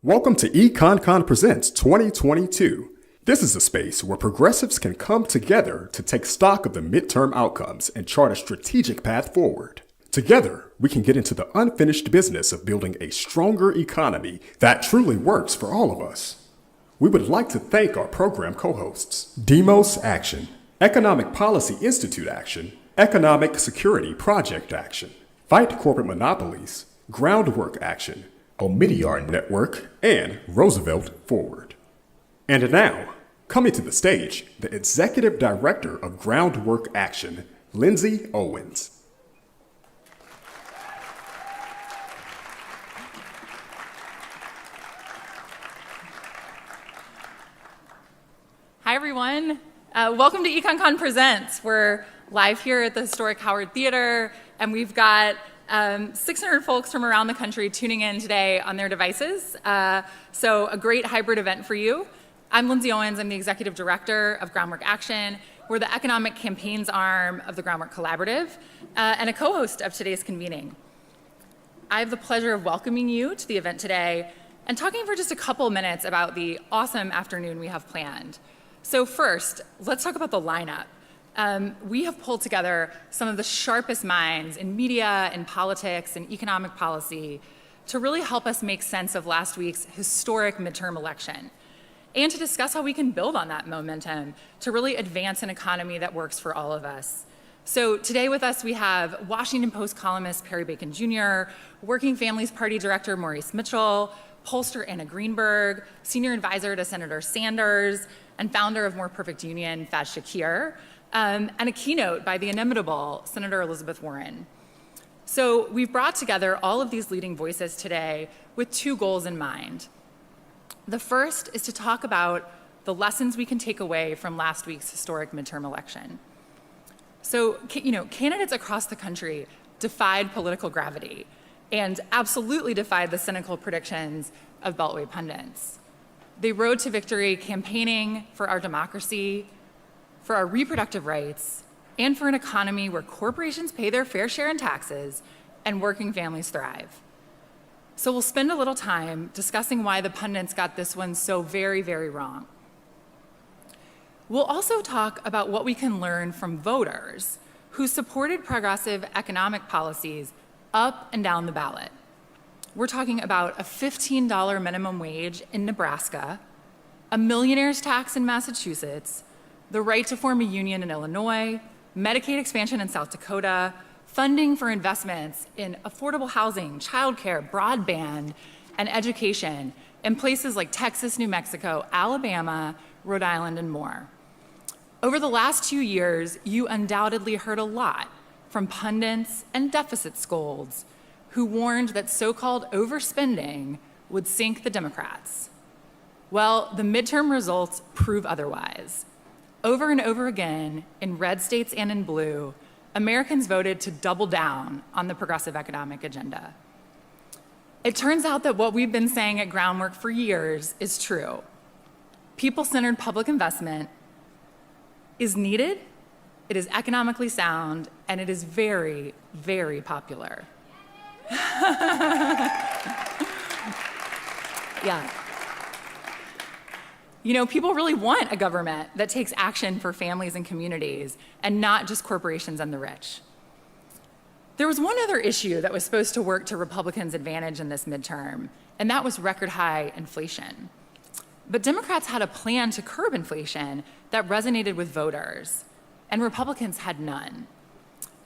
Welcome to EconCon Presents 2022. This is a space where progressives can come together to take stock of the midterm outcomes and chart a strategic path forward. Together, we can get into the unfinished business of building a stronger economy that truly works for all of us. We would like to thank our program co-hosts, Demos Action, Economic Policy Institute Action, Economic Security Project Action, Fight Corporate Monopolies, Groundwork Action, Omidyar Network, and Roosevelt Forward. And now, coming to the stage, the Executive Director of Groundwork Action, Lindsay Owens. Hi, everyone. Welcome to EconCon Presents. We're live here at the historic Howard Theater, and we've got 600 folks from around the country tuning in today on their devices. So a great hybrid event for you. I'm Lindsay Owens. I'm the Executive Director of Groundwork Action. We're the economic campaigns arm of the Groundwork Collaborative and a co-host of today's convening. I have the pleasure of welcoming you to the event today and talking for just a couple minutes about the awesome afternoon we have planned. So first, let's talk about the lineup. We have pulled together some of the sharpest minds in media, in politics, and economic policy to really help us make sense of last week's historic midterm election and to discuss how we can build on that momentum to really advance an economy that works for all of us. So today with us, we have Washington Post columnist Perry Bacon Jr., Working Families Party Director Maurice Mitchell, pollster Anna Greenberg, Senior Advisor to Senator Sanders, and founder of More Perfect Union, Faz Shakir, and a keynote by the inimitable Senator Elizabeth Warren. So we've brought together all of these leading voices today with two goals in mind. The first is to talk about the lessons we can take away from last week's historic midterm election. So, candidates across the country defied political gravity and absolutely defied the cynical predictions of Beltway pundits. They rode to victory campaigning for our democracy, for our reproductive rights, and for an economy where corporations pay their fair share in taxes and working families thrive. So we'll spend a little time discussing why the pundits got this one so very, very wrong. We'll also talk about what we can learn from voters who supported progressive economic policies up and down the ballot. We're talking about a $15 minimum wage in Nebraska, a millionaire's tax in Massachusetts, the right to form a union in Illinois, Medicaid expansion in South Dakota, funding for investments in affordable housing, childcare, broadband, and education in places like Texas, New Mexico, Alabama, Rhode Island, and more. Over the last 2 years, you undoubtedly heard a lot from pundits and deficit scolds who warned that so-called overspending would sink the Democrats. Well, the midterm results prove otherwise. Over and over again, in red states and in blue, Americans voted to double down on the progressive economic agenda. It turns out that what we've been saying at Groundwork for years is true. People-centered public investment is needed, it is economically sound, and it is very, very popular. Yeah. People really want a government that takes action for families and communities and not just corporations and the rich. There was one other issue that was supposed to work to Republicans' advantage in this midterm, and that was record high inflation. But Democrats had a plan to curb inflation that resonated with voters, and Republicans had none.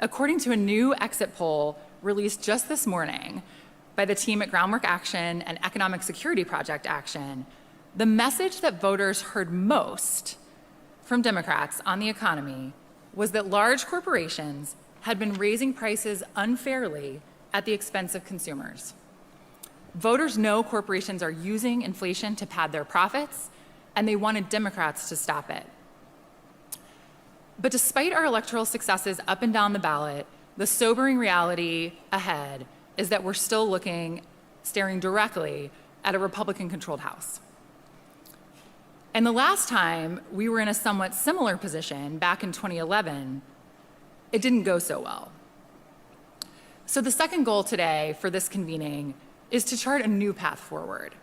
According to a new exit poll released just this morning by the team at Groundwork Action and Economic Security Project Action, the message that voters heard most from Democrats on the economy was that large corporations had been raising prices unfairly at the expense of consumers. Voters know corporations are using inflation to pad their profits, and they wanted Democrats to stop it. But despite our electoral successes up and down the ballot, the sobering reality ahead is that we're still staring directly at a Republican-controlled House. And the last time we were in a somewhat similar position, back in 2011, it didn't go so well. So the second goal today for this convening is to chart a new path forward.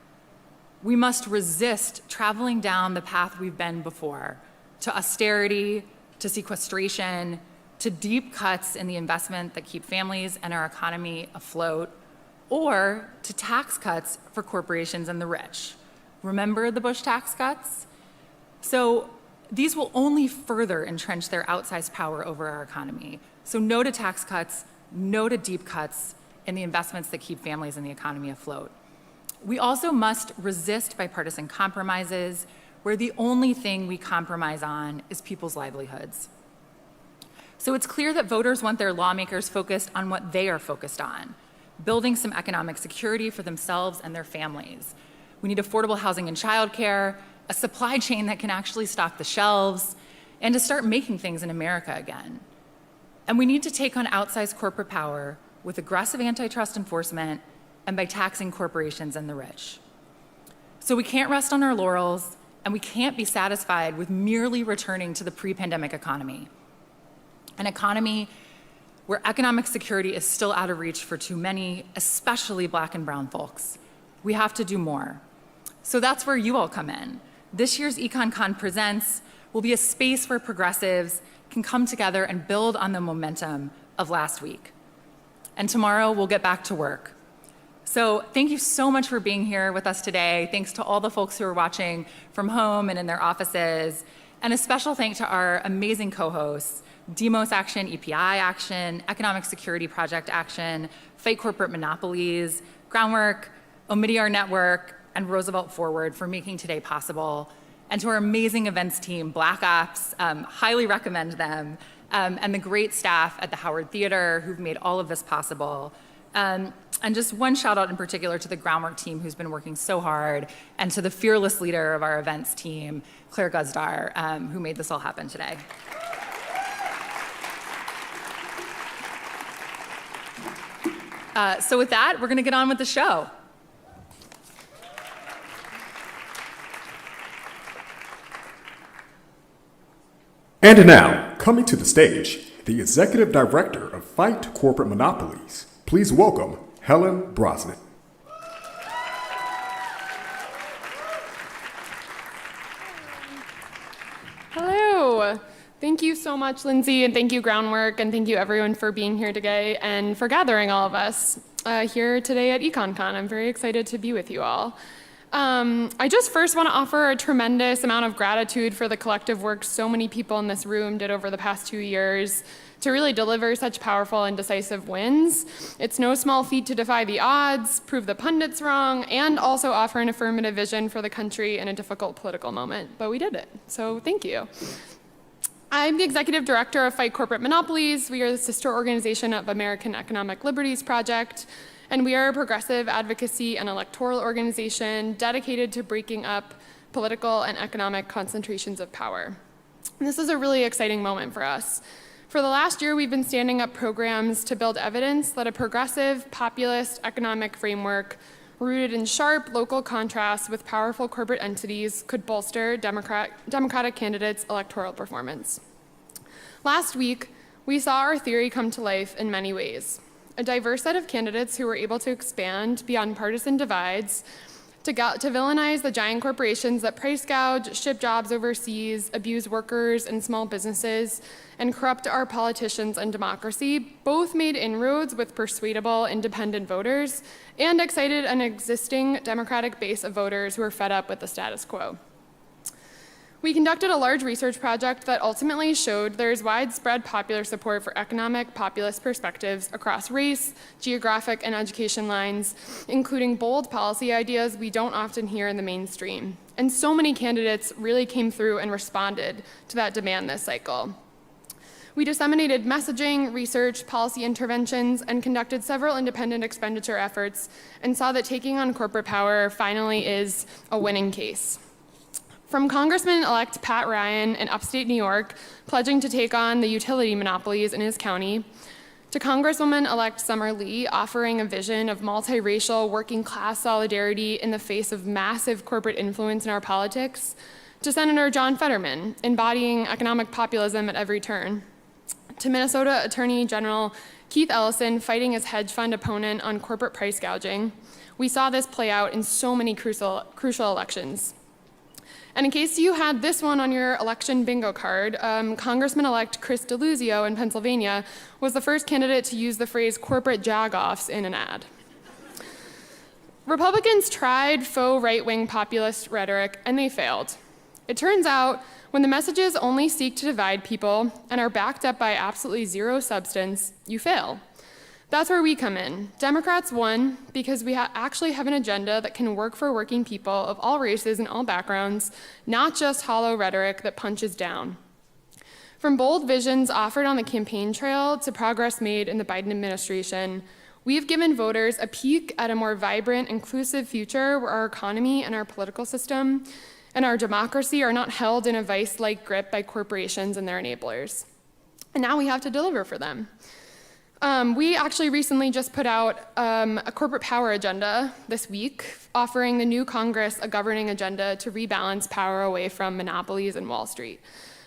We must resist traveling down the path we've been before, to austerity, to sequestration, to deep cuts in the investment that keep families and our economy afloat, or to tax cuts for corporations and the rich. Remember the Bush tax cuts? So these will only further entrench their outsized power over our economy. So no to tax cuts, no to deep cuts in the investments that keep families and the economy afloat. We also must resist bipartisan compromises where the only thing we compromise on is people's livelihoods. So it's clear that voters want their lawmakers focused on what they are focused on, building some economic security for themselves and their families. We need affordable housing and childcare, a supply chain that can actually stock the shelves, and to start making things in America again. And we need to take on outsized corporate power with aggressive antitrust enforcement and by taxing corporations and the rich. So we can't rest on our laurels, and we can't be satisfied with merely returning to the pre-pandemic economy. An economy where economic security is still out of reach for too many, especially Black and brown folks. We have to do more. So that's where you all come in. This year's EconCon Presents will be a space where progressives can come together and build on the momentum of last week. And tomorrow we'll get back to work. So thank you so much for being here with us today. Thanks to all the folks who are watching from home and in their offices. And a special thank to our amazing co-hosts, Demos Action, EPI Action, Economic Security Project Action, Fight Corporate Monopolies, Groundwork, Omidyar Network, and Roosevelt Forward for making today possible. And to our amazing events team, Black Ops, highly recommend them, and the great staff at the Howard Theater who've made all of this possible. And just one shout out in particular to the Groundwork team who's been working so hard, and to the fearless leader of our events team, Claire Guzdar, who made this all happen today. So with that, we're gonna get on with the show. And now, coming to the stage, the Executive Director of Fight Corporate Monopolies. Please welcome Helen Brosnan. Hello. Thank you so much, Lindsay, and thank you, Groundwork, and thank you everyone for being here today and for gathering all of us here today at EconCon. I'm very excited to be with you all. I just first want to offer a tremendous amount of gratitude for the collective work so many people in this room did over the past 2 years to really deliver such powerful and decisive wins. It's no small feat to defy the odds, prove the pundits wrong, and also offer an affirmative vision for the country in a difficult political moment. But we did it, so thank you. I'm the Executive Director of Fight Corporate Monopolies. We are the sister organization of American Economic Liberties Project, and we are a progressive advocacy and electoral organization dedicated to breaking up political and economic concentrations of power. And this is a really exciting moment for us. For the last year, we've been standing up programs to build evidence that a progressive, populist economic framework rooted in sharp local contrasts with powerful corporate entities could bolster Democratic candidates' electoral performance. Last week, we saw our theory come to life in many ways. A diverse set of candidates who were able to expand beyond partisan divides to villainize the giant corporations that price gouge, ship jobs overseas, abuse workers and small businesses, and corrupt our politicians and democracy, both made inroads with persuadable independent voters and excited an existing Democratic base of voters who are fed up with the status quo. We conducted a large research project that ultimately showed there's widespread popular support for economic populist perspectives across race, geographic, and education lines, including bold policy ideas we don't often hear in the mainstream. And so many candidates really came through and responded to that demand this cycle. We disseminated messaging, research, policy interventions, and conducted several independent expenditure efforts and saw that taking on corporate power finally is a winning case. From Congressman-elect Pat Ryan in upstate New York, pledging to take on the utility monopolies in his county, to Congresswoman-elect Summer Lee offering a vision of multiracial working-class solidarity in the face of massive corporate influence in our politics, to Senator John Fetterman embodying economic populism at every turn, to Minnesota Attorney General Keith Ellison fighting his hedge fund opponent on corporate price gouging, We saw this play out in so many crucial elections. And in case you had this one on your election bingo card, Congressman-elect Chris DeLuzio in Pennsylvania was the first candidate to use the phrase corporate jagoffs in an ad. Republicans tried faux right-wing populist rhetoric, and they failed. It turns out, when the messages only seek to divide people and are backed up by absolutely zero substance, you fail. That's where we come in. Democrats won because we actually have an agenda that can work for working people of all races and all backgrounds, not just hollow rhetoric that punches down. From bold visions offered on the campaign trail to progress made in the Biden administration, we've given voters a peek at a more vibrant, inclusive future where our economy and our political system and our democracy are not held in a vice-like grip by corporations and their enablers. And now we have to deliver for them. We actually recently just put out a corporate power agenda this week, offering the new Congress a governing agenda to rebalance power away from monopolies and Wall Street,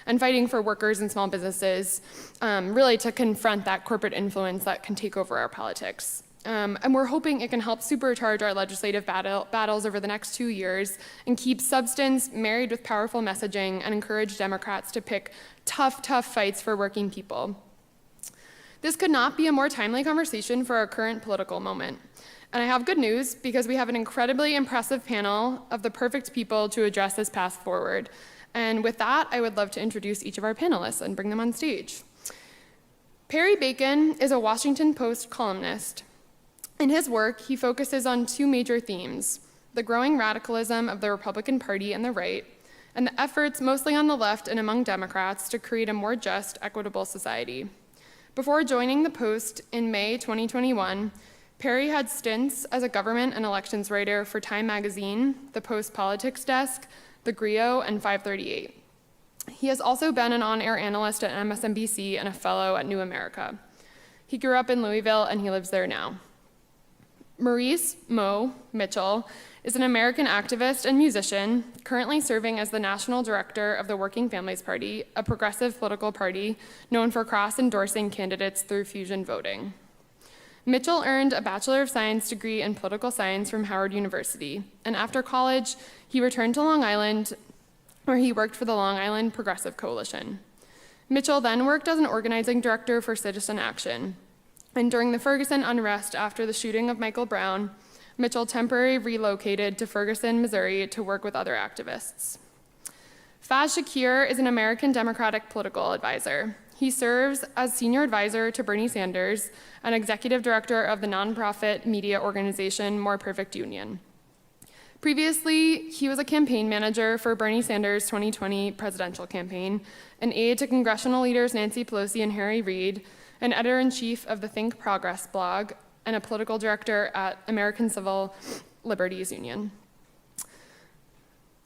and fighting for workers and small businesses, really to confront that corporate influence that can take over our politics. And we're hoping it can help supercharge our legislative battles over the next 2 years and keep substance married with powerful messaging and encourage Democrats to pick tough fights for working people. This could not be a more timely conversation for our current political moment. And I have good news because we have an incredibly impressive panel of the perfect people to address this path forward. And with that, I would love to introduce each of our panelists and bring them on stage. Perry Bacon is a Washington Post columnist. In his work, he focuses on two major themes: the growing radicalism of the Republican Party and the right, and the efforts mostly on the left and among Democrats to create a more just, equitable society. Before joining the Post in May 2021, Perry had stints as a government and elections writer for Time Magazine, the Post Politics Desk, The Griot, and 538. He has also been an on-air analyst at MSNBC and a fellow at New America. He grew up in Louisville, and he lives there now. Maurice Mo Mitchell is an American activist and musician, currently serving as the national director of the Working Families Party, a progressive political party known for cross-endorsing candidates through fusion voting. Mitchell earned a Bachelor of Science degree in political science from Howard University, and after college, he returned to Long Island, where he worked for the Long Island Progressive Coalition. Mitchell then worked as an organizing director for Citizen Action, and during the Ferguson unrest after the shooting of Michael Brown, Mitchell temporarily relocated to Ferguson, Missouri to work with other activists. Faz Shakir is an American Democratic political advisor. He serves as senior advisor to Bernie Sanders and executive director of the nonprofit media organization More Perfect Union. Previously, he was a campaign manager for Bernie Sanders' 2020 presidential campaign, an aide to congressional leaders Nancy Pelosi and Harry Reid, an editor-in-chief of the Think Progress blog, and a political director at American Civil Liberties Union.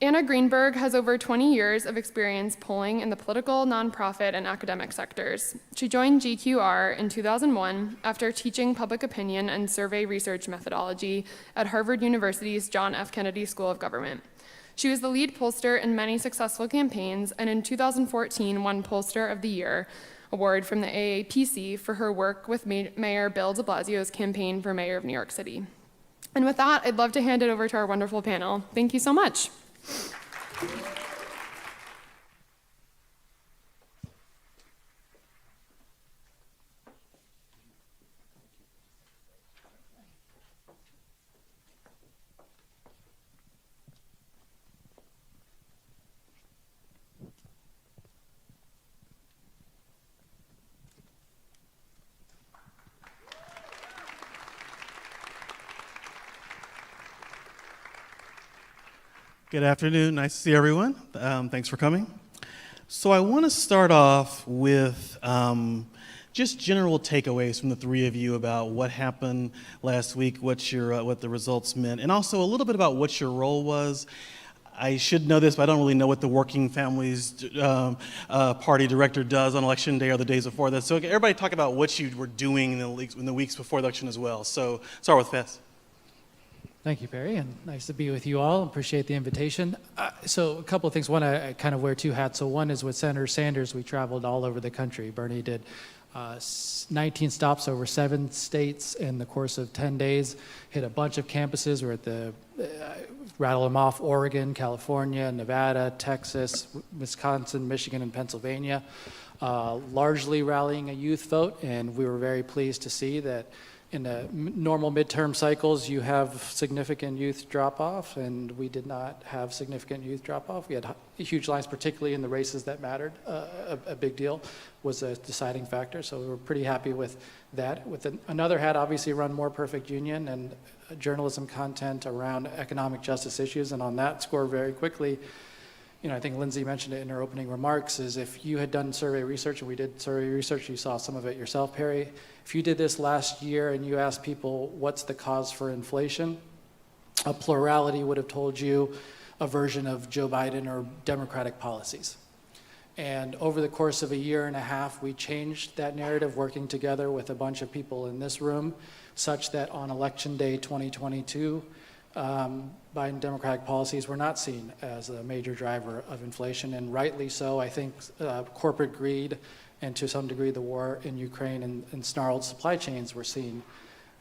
Anna Greenberg has over 20 years of experience polling in the political, nonprofit, and academic sectors. She joined GQR in 2001 after teaching public opinion and survey research methodology at Harvard University's John F. Kennedy School of Government. She was the lead pollster in many successful campaigns, and in 2014 won Pollster of the Year award from the AAPC for her work with Mayor Bill de Blasio's campaign for mayor of New York City. And with that, I'd love to hand it over to our wonderful panel. Thank you so much. Good afternoon. Nice to see everyone. Thanks for coming. So I want to start off with just general takeaways from the three of you about what happened last week, what the results meant, and also a little bit about what your role was. I should know this, but I don't really know what the Working Families Party director does on election day or the days before that. So everybody talk about what you were doing in the weeks before the election as well. So start with Fess. Thank you, Perry, and nice to be with you all. Appreciate the invitation. So a couple of things. One, I kind of wear two hats. So one is with Senator Sanders, we traveled all over the country. Bernie did 19 stops over 7 states in the course of 10 days, hit a bunch of campuses. We're at the, rattle them off, Oregon, California, Nevada, Texas, Wisconsin, Michigan, and Pennsylvania, largely rallying a youth vote. And we were very pleased to see that in the normal midterm cycles, you have significant youth drop-off, and we did not have significant youth drop-off. We had huge lines, particularly in the races that mattered. A big deal was a deciding factor, so we were pretty happy with that. With another hat, obviously, run More Perfect Union and journalism content around economic justice issues, and on that score very quickly, I think Lindsay mentioned it in her opening remarks, is if you had done survey research, and we did survey research, you saw some of it yourself, Perry. If you did this last year and you asked people what's the cause for inflation, a plurality would have told you a version of Joe Biden or Democratic policies. And over the course of a year and a half, we changed that narrative, working together with a bunch of people in this room, such that on Election Day 2022, Biden Democratic policies were not seen as a major driver of inflation, and rightly so. I think corporate greed and to some degree the war in Ukraine and snarled supply chains were seen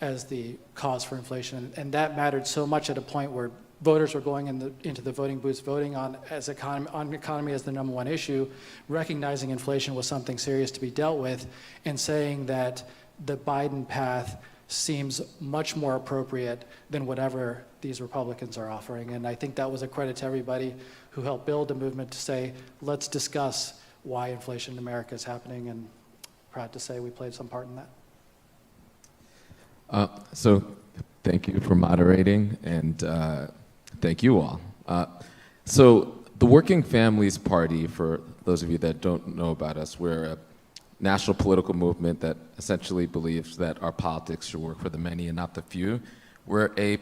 as the cause for inflation. And that mattered so much at a point where voters were going into the voting booths voting on economy as the number one issue, recognizing inflation was something serious to be dealt with, and saying that the Biden path seems much more appropriate than whatever these Republicans are offering. And I think that was a credit to everybody who helped build a movement to say, let's discuss why inflation in America is happening, and proud to say we played some part in that. So thank you for moderating, and thank you all. So the Working Families Party, for those of you that don't know about us, we're a national political movement that essentially believes that our politics should work for the many and not the few. We're a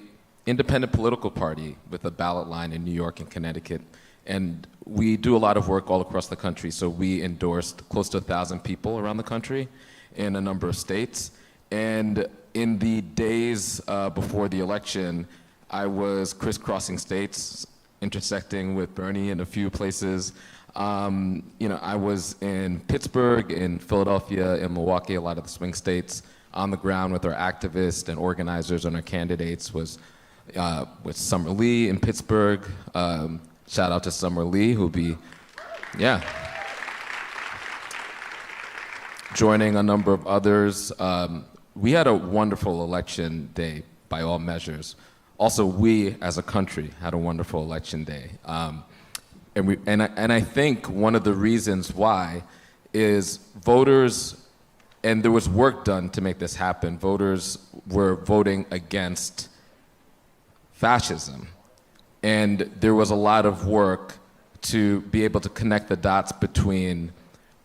independent political party with a ballot line in New York and Connecticut. And we do a lot of work all across the country. So we endorsed close to 1,000 people around the country in a number of states. And in the days before the election, I was crisscrossing states, intersecting with Bernie in a few places. I was in Pittsburgh, in Philadelphia, in Milwaukee, a lot of the swing states, on the ground with our activists and organizers and our candidates. Was with Summer Lee in Pittsburgh. Shout out to Summer Lee, who'll be, joining a number of others. We had a wonderful election day by all measures. Also, we as a country had a wonderful election day. And I think one of the reasons why is voters, and there was work done to make this happen, voters were voting against fascism. And there was a lot of work to be able to connect the dots between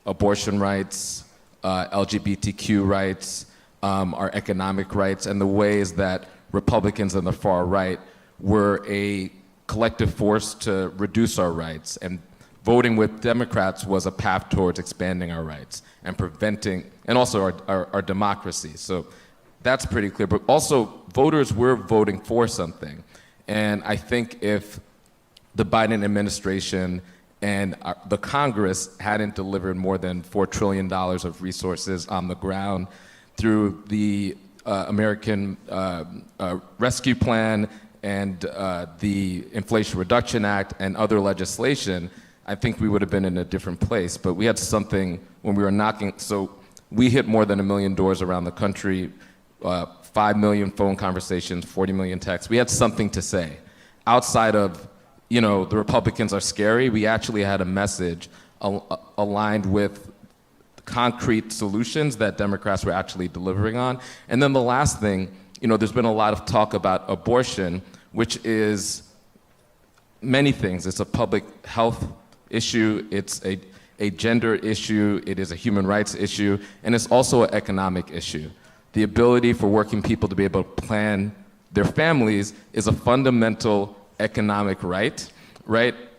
abortion rights, LGBTQ rights, our economic rights, and the ways that Republicans and the far right were a collective force to reduce our rights. And voting with Democrats was a path towards expanding our rights and preventing, and also our democracy. So that's pretty clear. But also, voters were voting for something. And I think if the Biden administration and the Congress hadn't delivered more than $4 trillion of resources on the ground through the American Rescue Plan and the Inflation Reduction Act and other legislation, I think we would have been in a different place. But we had something when we were knocking, so we hit more than 1 million doors around the country, 5 million phone conversations, 40 million texts. We had something to say. Outside of, the Republicans are scary, we actually had a message aligned with concrete solutions that Democrats were actually delivering on. And then the last thing, there's been a lot of talk about abortion, which is many things. It's a public health issue, it's a gender issue, it is a human rights issue, and it's also an economic issue. The ability for working people to be able to plan their families is a fundamental economic right?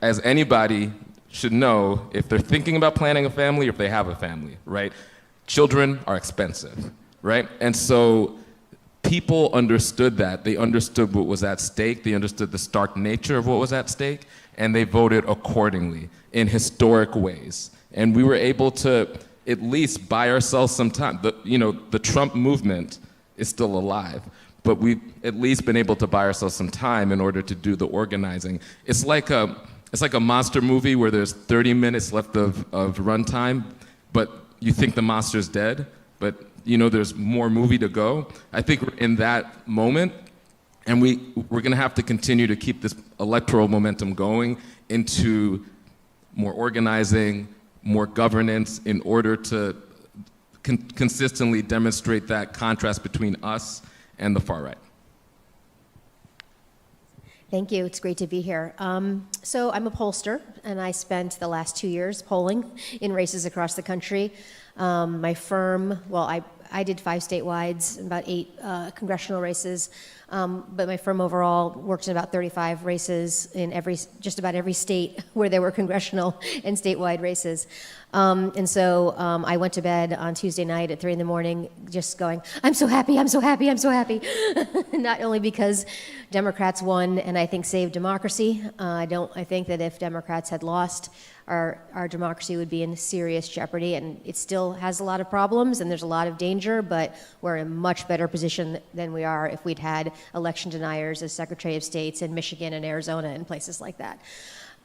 As anybody should know, if they're thinking about planning a family or if they have a family, right? Children are expensive, right? And so people understood that. They understood what was at stake. They understood the stark nature of what was at stake, and they voted accordingly in historic ways. And we were able to at least buy ourselves some time. The Trump movement is still alive, but we've at least been able to buy ourselves some time in order to do the organizing. It's like a monster movie where there's 30 minutes left of runtime, but you think the monster's dead, but there's more movie to go. I think we're in that moment, and we're gonna have to continue to keep this electoral momentum going into more organizing, more governance, in order to consistently demonstrate that contrast between us and the far right. Thank you. It's great to be here. So I'm a pollster, and I spent the last 2 years polling in races across the country. My firm, I did 5 statewide and about 8 congressional races, but my firm overall worked in about 35 races in just about every state where there were congressional and statewide races. And so I went to bed on Tuesday night at 3 a.m. just going, I'm so happy, I'm so happy, I'm so happy. Not only because Democrats won and I think saved democracy. I think that if Democrats had lost, our democracy would be in serious jeopardy, and it still has a lot of problems and there's a lot of danger, but we're in a much better position than we are if we'd had election deniers as Secretary of States in Michigan and Arizona and places like that.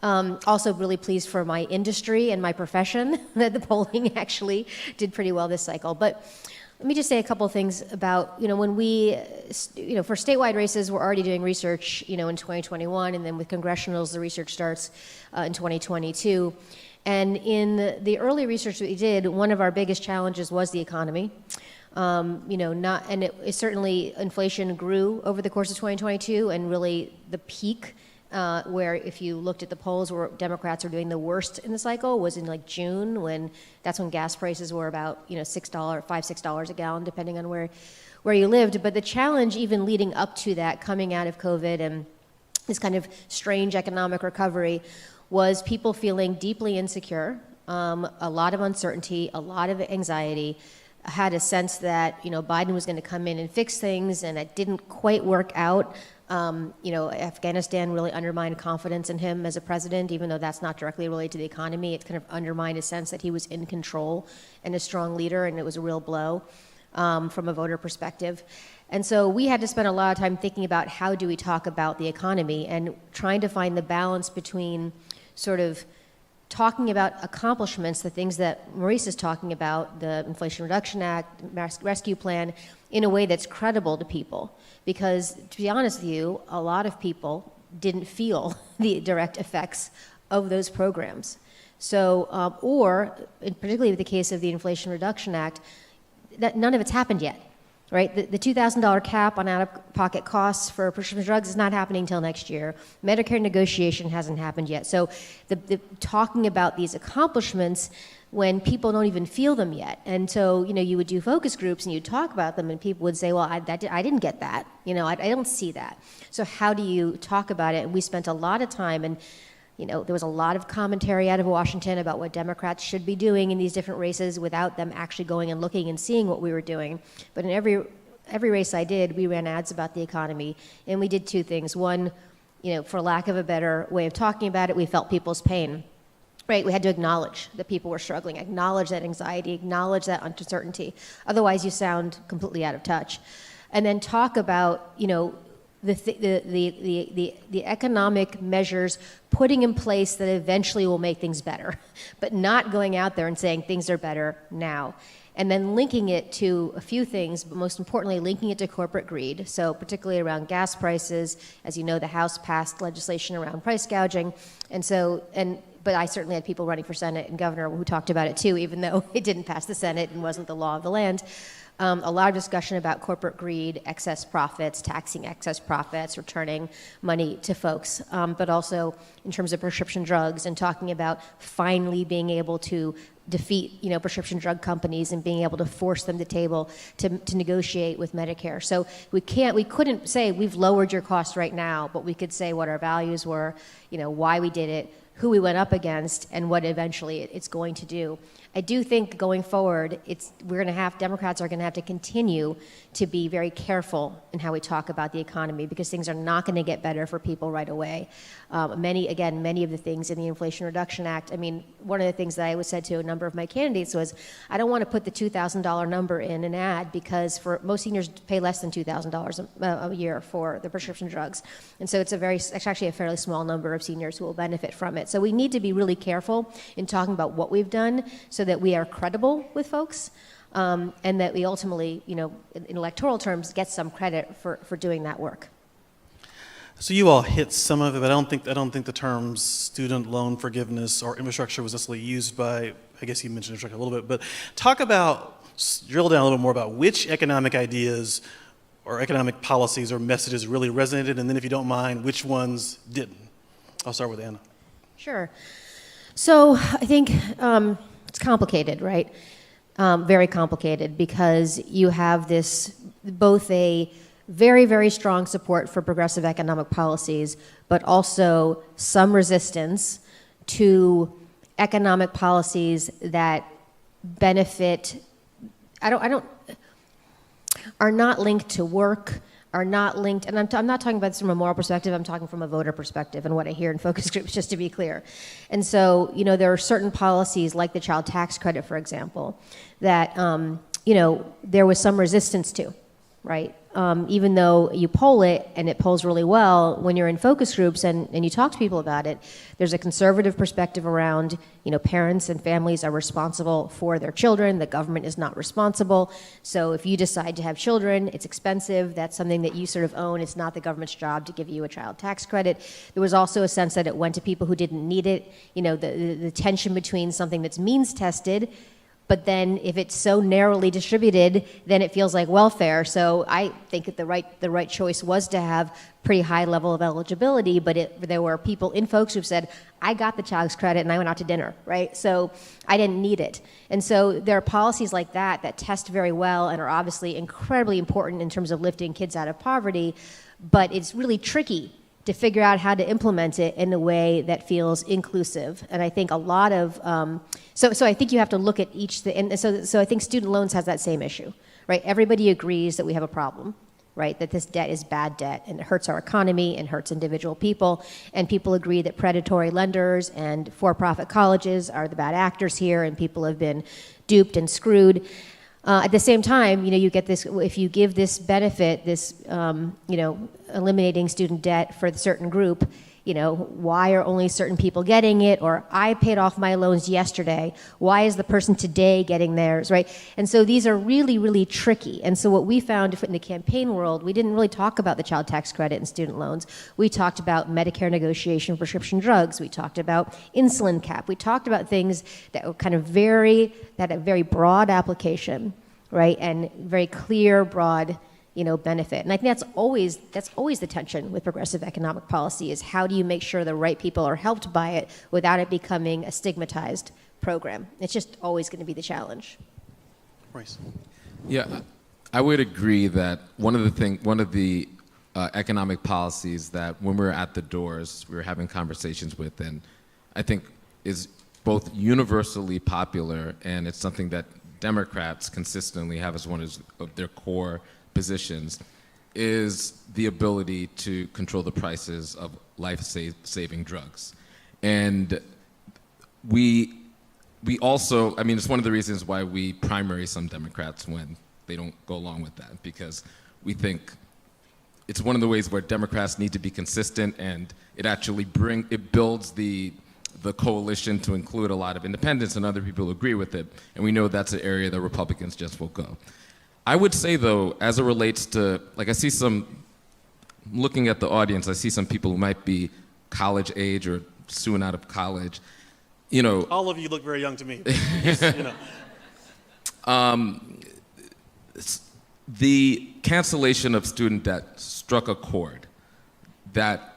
Also really pleased for my industry and my profession that the polling actually did pretty well this cycle. But let me just say a couple of things about, when we, for statewide races, we're already doing research, in 2021, and then with congressionals, the research starts in 2022. And in the early research that we did, one of our biggest challenges was the economy. It certainly, inflation grew over the course of 2022, and really the peak where if you looked at the polls where Democrats were doing the worst in the cycle was in like June, that's when gas prices were about $6 a gallon, depending on where you lived. But the challenge even leading up to that, coming out of COVID and this kind of strange economic recovery, was people feeling deeply insecure, a lot of uncertainty, a lot of anxiety. Had a sense that Biden was going to come in and fix things, and it didn't quite work out. Afghanistan really undermined confidence in him as a president, even though that's not directly related to the economy. It kind of undermined a sense that he was in control and a strong leader, and it was a real blow from a voter perspective. And so we had to spend a lot of time thinking about how do we talk about the economy and trying to find the balance between sort of talking about accomplishments, the things that Maurice is talking about, the Inflation Reduction Act, Rescue Plan, in a way that's credible to people. Because, to be honest with you, a lot of people didn't feel the direct effects of those programs. So, particularly with the case of the Inflation Reduction Act, that none of it's happened yet. Right? The $2,000 cap on out-of-pocket costs for prescription drugs is not happening until next year. Medicare negotiation hasn't happened yet. So the talking about these accomplishments when people don't even feel them yet. And so, you would do focus groups and you'd talk about them and people would say, well, I didn't get that. I don't see that. So how do you talk about it? And we spent a lot of time, and there was a lot of commentary out of Washington about what Democrats should be doing in these different races without them actually going and looking and seeing what we were doing. But in every race I did, we ran ads about the economy, and we did 2 things. One, for lack of a better way of talking about it, we felt people's pain. Right, we had to acknowledge that people were struggling, acknowledge that anxiety, acknowledge that uncertainty. Otherwise, you sound completely out of touch. And then talk about, the economic measures putting in place that eventually will make things better, but not going out there and saying things are better now. And then linking it to a few things, but most importantly, linking it to corporate greed. So particularly around gas prices. As you know, the House passed legislation around price gouging. But I certainly had people running for Senate and governor who talked about it too, even though it didn't pass the Senate and wasn't the law of the land. A lot of discussion about corporate greed, excess profits, taxing excess profits, returning money to folks, but also in terms of prescription drugs and talking about finally being able to defeat, prescription drug companies and being able to force them to table to negotiate with Medicare. So we couldn't say we've lowered your costs right now, but we could say what our values were, why we did it, who we went up against and what eventually it's going to do. I do think going forward, Democrats are going to have to continue to be very careful in how we talk about the economy, because things are not going to get better for people right away. Many of the things in the Inflation Reduction Act, I mean, one of the things that I said to a number of my candidates was, I don't want to put the $2,000 number in an ad, because for most seniors pay less than $2,000 a year for the prescription drugs. And so it's actually a fairly small number of seniors who will benefit from it. So we need to be really careful in talking about what we've done so that we are credible with folks, and that we ultimately, in electoral terms, get some credit for doing that work. So you all hit some of it, but I don't think the terms student loan forgiveness or infrastructure was necessarily used by, I guess you mentioned infrastructure a little bit, but drill down a little more about which economic ideas or economic policies or messages really resonated, and then if you don't mind, which ones didn't. I'll start with Anna. Sure. So I think it's complicated, right? Very complicated, because you have both a very, very strong support for progressive economic policies, but also some resistance to economic policies that benefit, are not linked to work, are not linked, and I'm not talking about this from a moral perspective, I'm talking from a voter perspective and what I hear in focus groups, just to be clear. And so, there are certain policies, like the child tax credit, for example, that, there was some resistance to, right? Even though you poll it and it polls really well, when you're in focus groups and you talk to people about it, there's a conservative perspective around, parents and families are responsible for their children. The government is not responsible. So if you decide to have children, it's expensive. That's something that you sort of own. It's not the government's job to give you a child tax credit. There was also a sense that it went to people who didn't need it. The tension between something that's means tested, but then if it's so narrowly distributed, then it feels like welfare. So I think that the right choice was to have pretty high level of eligibility, but there were people in folks who said, I got the child's credit and I went out to dinner, right? So I didn't need it. And so there are policies like that test very well and are obviously incredibly important in terms of lifting kids out of poverty, but it's really tricky to figure out how to implement it in a way that feels inclusive. And I think a lot of, so I think you have to look at each, and so I think student loans has that same issue, right? Everybody agrees that we have a problem, right? That this debt is bad debt and it hurts our economy and hurts individual people. And people agree that predatory lenders and for-profit colleges are the bad actors here, and people have been duped and screwed. At the same time, you get this, if you give this benefit, eliminating student debt for the certain group, why are only certain people getting it? Or I paid off my loans yesterday. Why is the person today getting theirs, right? And so these are really, really tricky. And so what we found in the campaign world, we didn't really talk about the child tax credit and student loans. We talked about Medicare negotiation for prescription drugs. We talked about insulin cap. We talked about things that were kind of that had a very broad application, right? And very clear, broad, benefit. And I think that's always the tension with progressive economic policy, is how do you make sure the right people are helped by it without it becoming a stigmatized program? It's just always going to be the challenge. Royce. Yeah, I would agree that one of the economic policies that when we were at the doors, we were having conversations with, and I think is both universally popular, and it's something that Democrats consistently have as one of their core positions, is the ability to control the prices of life-saving drugs. And we also, it's one of the reasons why we primary some Democrats when they don't go along with that, because we think it's one of the ways where Democrats need to be consistent, and it builds the coalition to include a lot of independents and other people who agree with it, and we know that's an area that Republicans just will go. I would say, though, as it relates to, looking at the audience, I see some people who might be college age or soon out of college. All of you look very young to me. The cancellation of student debt struck a chord that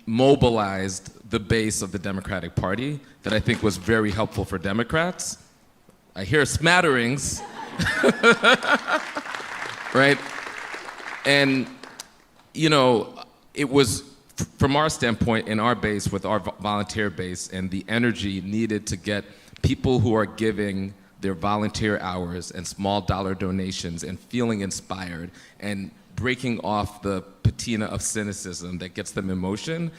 mobilized the base of the Democratic Party that I think was very helpful for Democrats. I hear smatterings. Right? And, it was from our standpoint, in our base, with our volunteer base and the energy needed to get people who are giving their volunteer hours and small dollar donations and feeling inspired and breaking off the patina of cynicism that gets them in motion,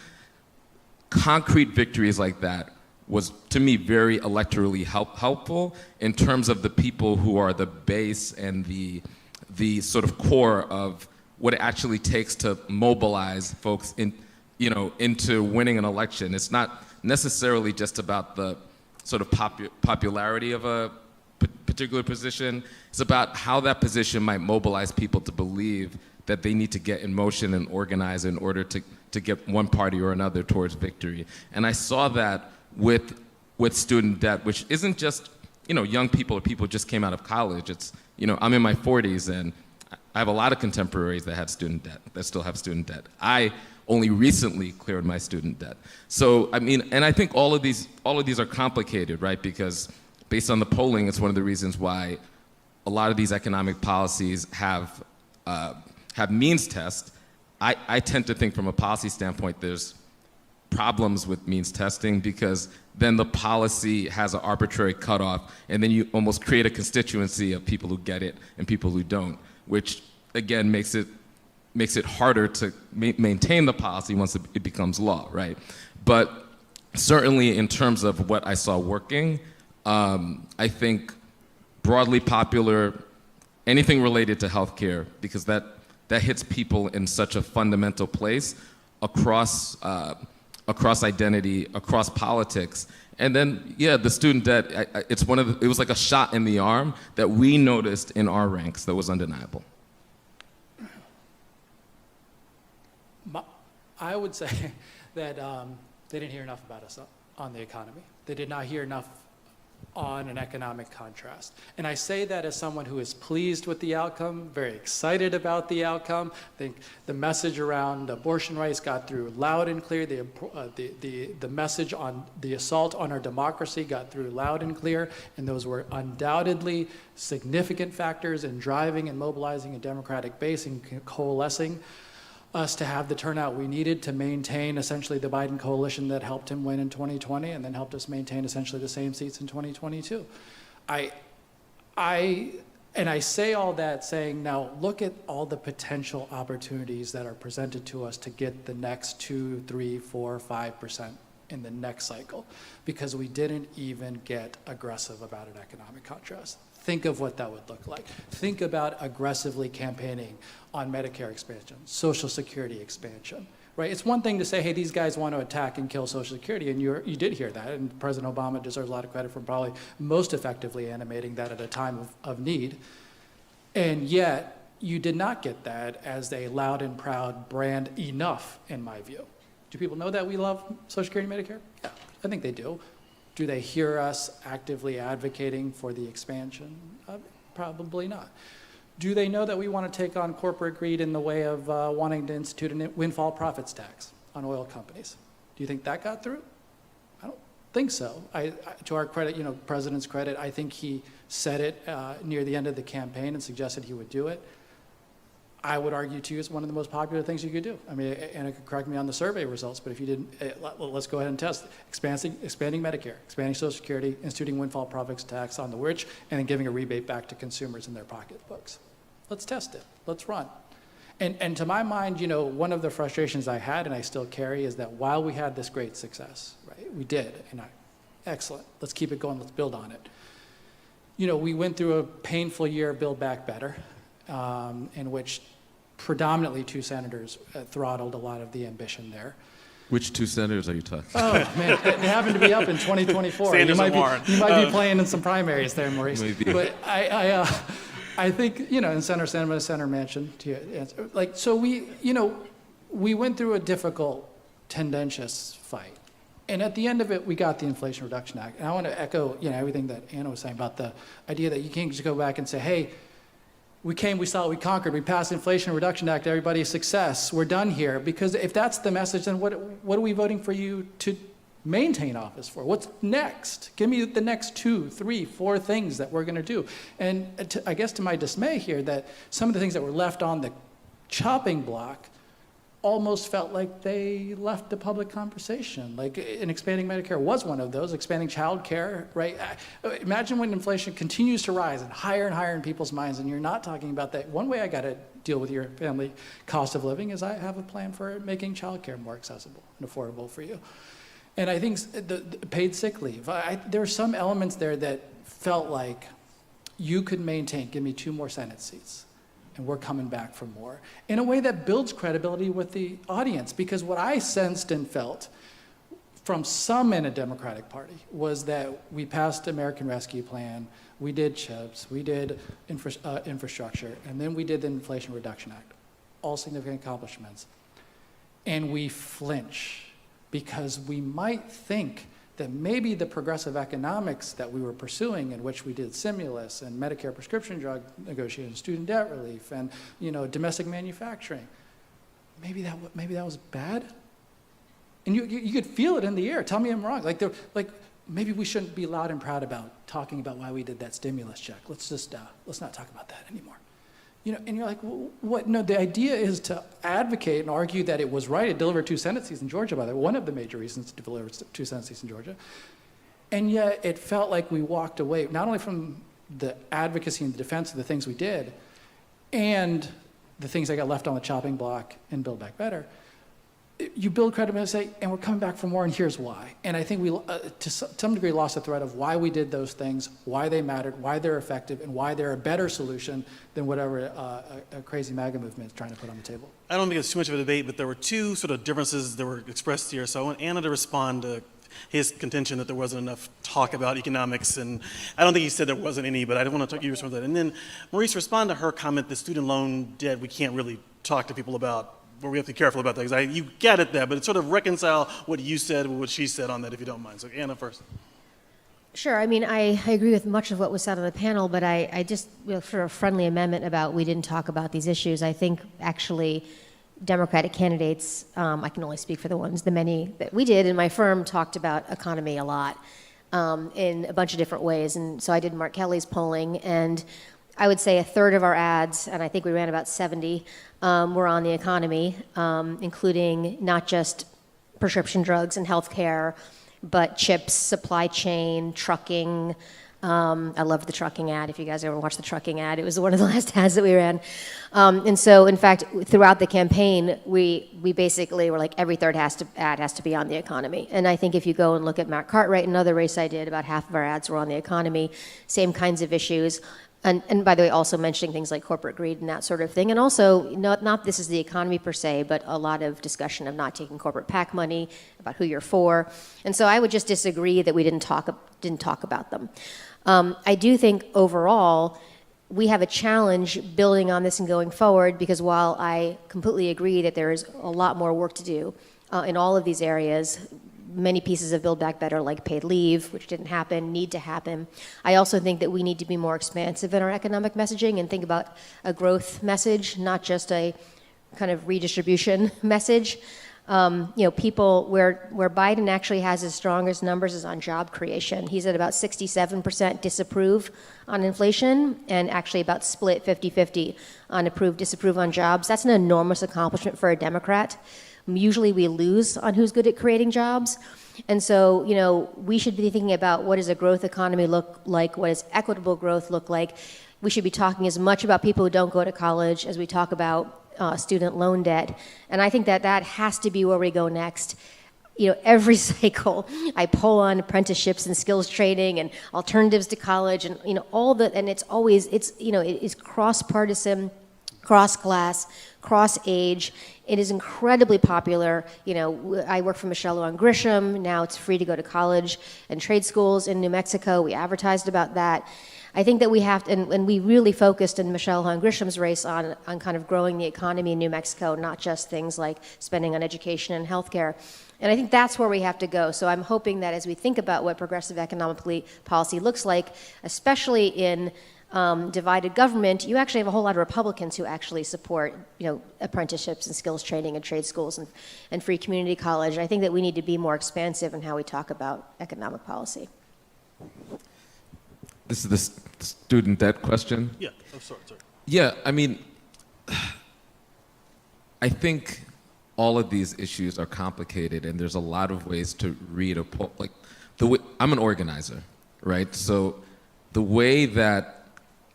concrete victories like that was, to me, very electorally helpful in terms of the people who are the base and the sort of core of what it actually takes to mobilize folks into winning an election. It's not necessarily just about the sort of popularity of a particular position. It's about how that position might mobilize people to believe that they need to get in motion and organize in order to get one party or another towards victory. And I saw that with student debt, which isn't just young people or people who just came out of college. It's I'm in my 40s and I have a lot of contemporaries that had student debt, that still have student debt. I only recently cleared my student debt. So and I think all of these are complicated, right? Because based on the polling, it's one of the reasons why a lot of these economic policies have means tests. I tend to think from a policy standpoint, there's problems with means testing because then the policy has an arbitrary cutoff, and then you almost create a constituency of people who get it and people who don't, which again makes it harder to maintain the policy once it becomes law, right? But certainly in terms of what I saw working, I think broadly popular, anything related to healthcare, because that hits people in such a fundamental place across identity, across politics. And then, the student debt, it was like a shot in the arm that we noticed in our ranks that was undeniable. I would say that they didn't hear enough about us on the economy. They did not hear enough on an economic contrast. And I say that as someone who is pleased with the outcome, very excited about the outcome. I think the message around abortion rights got through loud and clear. The message on the assault on our democracy got through loud and clear. And those were undoubtedly significant factors in driving and mobilizing a Democratic base and coalescing us to have the turnout we needed to maintain essentially the Biden coalition that helped him win in 2020 and then helped us maintain essentially the same seats in 2022. And I say all that saying, now look at all the potential opportunities that are presented to us to get the next 2, 3, 4, 5% in the next cycle, because we didn't even get aggressive about an economic contrast. Think of what that would look like. Think about aggressively campaigning on Medicare expansion, Social Security expansion, right? It's one thing to say, hey, these guys want to attack and kill Social Security, and you did hear that, and President Obama deserves a lot of credit for probably most effectively animating that at a time of need. And yet, you did not get that as a loud and proud brand enough, in my view. Do people know that we love Social Security and Medicare? Yeah, I think they do. Do they hear us actively advocating for the expansion? Probably not. Do they know that we want to take on corporate greed in the way of wanting to institute a windfall profits tax on oil companies? Do you think that got through? I don't think so. To our credit, President's credit, I think he said it near the end of the campaign and suggested he would do it. I would argue to you it's one of the most popular things you could do. I mean, Anna could correct me on the survey results, but if you didn't, let's go ahead and test it. Expanding Medicare, expanding Social Security, instituting windfall profits tax on the rich, and then giving a rebate back to consumers in their pocketbooks. Let's test it. Let's run. And to my mind, one of the frustrations I had and I still carry is that while we had this great success, right, we did, excellent. Let's keep it going. Let's build on it. We went through a painful year of Build Back Better, in which predominantly 2 senators throttled a lot of the ambition there. Which 2 senators are you talking? Oh man, they happen to be up in 2024. Sanders and Warren. You might be playing in some primaries there, Maurice. Maybe. But I think in Center Mansion. So we went through a difficult, tendentious fight. And at the end of it, we got the Inflation Reduction Act. And I want to echo everything that Anna was saying about the idea that you can't just go back and say, hey, we came, we saw it, we conquered, we passed the Inflation Reduction Act, everybody's success, we're done here. Because if that's the message, then what are we voting for you to maintain office for? What's next? Give me the next 2, 3, 4 things that we're going to do. And I guess to my dismay here, that some of the things that were left on the chopping block almost felt like they left the public conversation. Like, and expanding Medicare was one of those, expanding child care, right? Imagine when inflation continues to rise and higher in people's minds, and you're not talking about that. One way I got to deal with your family cost of living is I have a plan for making child care more accessible and affordable for you. And I think the paid sick leave, there were some elements there that felt like you could maintain, give me 2 more Senate seats, and we're coming back for more, in a way that builds credibility with the audience. Because what I sensed and felt from some in a Democratic Party was that we passed American Rescue Plan, we did CHIPS, we did infrastructure, and then we did the Inflation Reduction Act, all significant accomplishments. And we flinch because we might think that maybe the progressive economics that we were pursuing, in which we did stimulus and Medicare prescription drug negotiations, student debt relief, and domestic manufacturing, maybe that was bad. And you could feel it in the air. Tell me I'm wrong. Like maybe we shouldn't be loud and proud about talking about why we did that stimulus check. Let's not talk about that anymore. And you're like, well, what? No, the idea is to advocate and argue that it was right. It delivered 2 Senate seats in Georgia, by the way, one of the major reasons to deliver 2 Senate seats in Georgia. And yet it felt like we walked away, not only from the advocacy and the defense of the things we did, and the things that got left on the chopping block in Build Back Better. You build credibility and say, and we're coming back for more, and here's why. And I think we, to some degree, lost the thread of why we did those things, why they mattered, why they're effective, and why they're a better solution than whatever a crazy MAGA movement is trying to put on the table. I don't think it's too much of a debate, but there were 2 sort of differences that were expressed here. So I want Anna to respond to his contention that there wasn't enough talk about economics, and I don't think he said there wasn't any, but I don't want to talk you respond to that. And then Maurice, respond to her comment that student loan debt we can't really talk to people about, where we have to be careful about that, because you get it there, but it's sort of reconcile what you said with what she said on that, if you don't mind. So Anna first. Sure. I mean, I agree with much of what was said on the panel, but I just, for a friendly amendment about we didn't talk about these issues, I think actually Democratic candidates, I can only speak for the many that we did in my firm, talked about economy a lot in a bunch of different ways. And so I did Mark Kelly's polling, and I would say 1/3 of our ads, and I think we ran about 70, were on the economy, including not just prescription drugs and healthcare, but chips, supply chain, trucking. I loved the trucking ad. If you guys ever watched the trucking ad, it was one of the last ads that we ran. And so, in fact, throughout the campaign, we basically were like, every third ad has to be on the economy. And I think if you go and look at Matt Cartwright, another race I did, about half of our ads were on the economy, same kinds of issues. And by the way, also mentioning things like corporate greed and that sort of thing. And also, not this is the economy per se, but a lot of discussion of not taking corporate PAC money, about who you're for. And so I would just disagree that we didn't talk about them. I do think overall, we have a challenge building on this and going forward, because while I completely agree that there is a lot more work to do in all of these areas, many pieces of Build Back Better, like paid leave, which didn't happen, need to happen. I also think that we need to be more expansive in our economic messaging and think about a growth message, not just a kind of redistribution message. People where Biden actually has his strongest numbers is on job creation. He's at about 67% disapprove on inflation, and actually about split 50-50 on approve, disapprove on jobs. That's an enormous accomplishment for a Democrat. Usually we lose on who's good at creating jobs. And so, we should be thinking about what does a growth economy look like? What does equitable growth look like? We should be talking as much about people who don't go to college as we talk about student loan debt. And I think that has to be where we go next. Every cycle I poll on apprenticeships and skills training and alternatives to college, and and it's always, it is cross-partisan, cross-class, cross-age. It is incredibly popular. I work for Michelle Lujan Grisham. Now it's free to go to college and trade schools in New Mexico. We advertised about that. I think that we have to, and we really focused in Michelle Lujan Grisham's race on kind of growing the economy in New Mexico, not just things like spending on education and healthcare. And I think that's where we have to go. So I'm hoping that as we think about what progressive economic policy looks like, especially in divided government, you actually have a whole lot of Republicans who actually support, apprenticeships and skills training and trade schools and free community college. I think that we need to be more expansive in how we talk about economic policy. This is the student debt question. Yeah, sorry. Yeah, I mean, I think all of these issues are complicated, and there's a lot of ways to read a poll. Like, I'm an organizer, right? So the way that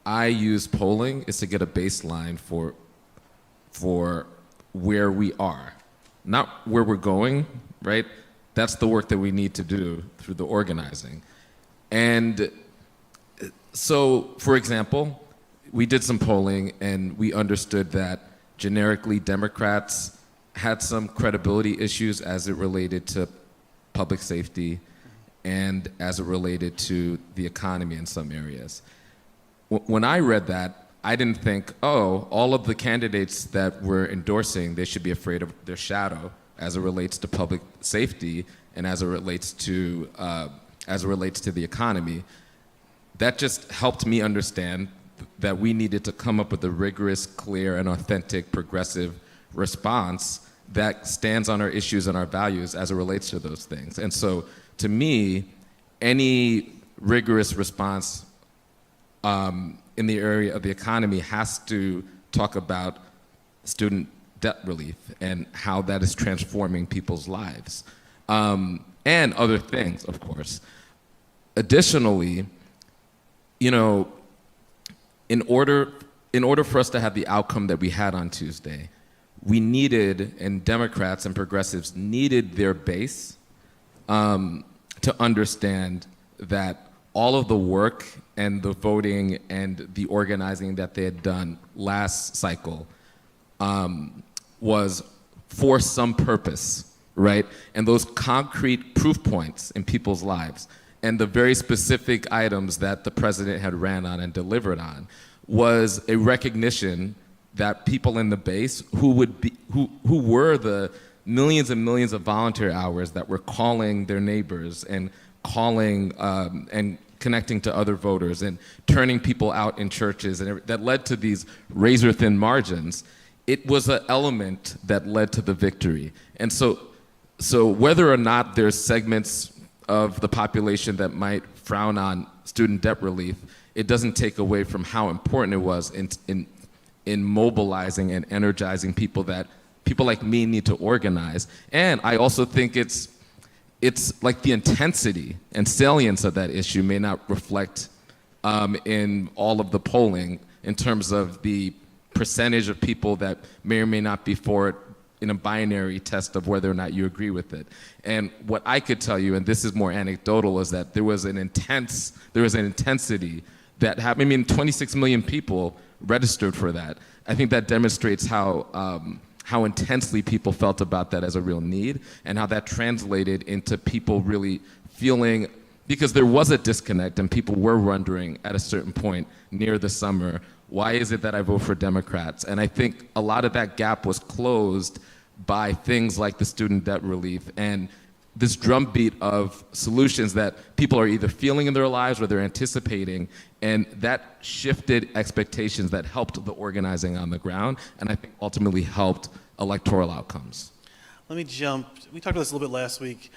I use polling is to get a baseline for where we are, not where we're going, right? That's the work that we need to do through the organizing. And so, for example, we did some polling and we understood that generically Democrats had some credibility issues as it related to public safety and as it related to the economy in some areas. When I read that, I didn't think, oh, all of the candidates that we're endorsing, they should be afraid of their shadow as it relates to public safety and as it relates to the economy. That just helped me understand that we needed to come up with a rigorous, clear, and authentic progressive response that stands on our issues and our values as it relates to those things. And so, to me, any rigorous response in the area of the economy has to talk about student debt relief and how that is transforming people's lives, and other things, of course. Additionally, you know, in order for us to have the outcome that we had on Tuesday, we needed, and Democrats and progressives needed their base to understand that all of the work and the voting and the organizing that they had done last cycle was for some purpose, right? And those concrete proof points in people's lives and the very specific items that the president had ran on and delivered on was a recognition that people in the base who were the millions and millions of volunteer hours that were calling their neighbors and calling and connecting to other voters and turning people out in churches, and that led to these razor-thin margins. It was an element that led to the victory. And so whether or not there's segments of the population that might frown on student debt relief, it doesn't take away from how important it was in mobilizing and energizing people that people like me need to organize. And I also think it's like the intensity and salience of that issue may not reflect in all of the polling in terms of the percentage of people that may or may not be for it in a binary test of whether or not you agree with it. And what I could tell you, and this is more anecdotal, is that there was an intensity that happened. I mean, 26 million people registered for that. I think that demonstrates how intensely people felt about that as a real need, and how that translated into people really feeling, because there was a disconnect and people were wondering at a certain point near the summer, why is it that I vote for Democrats? And I think a lot of that gap was closed by things like the student debt relief and this drumbeat of solutions that people are either feeling in their lives or they're anticipating, and that shifted expectations that helped the organizing on the ground, and I think ultimately helped electoral outcomes. Let me jump. We talked about this a little bit last week.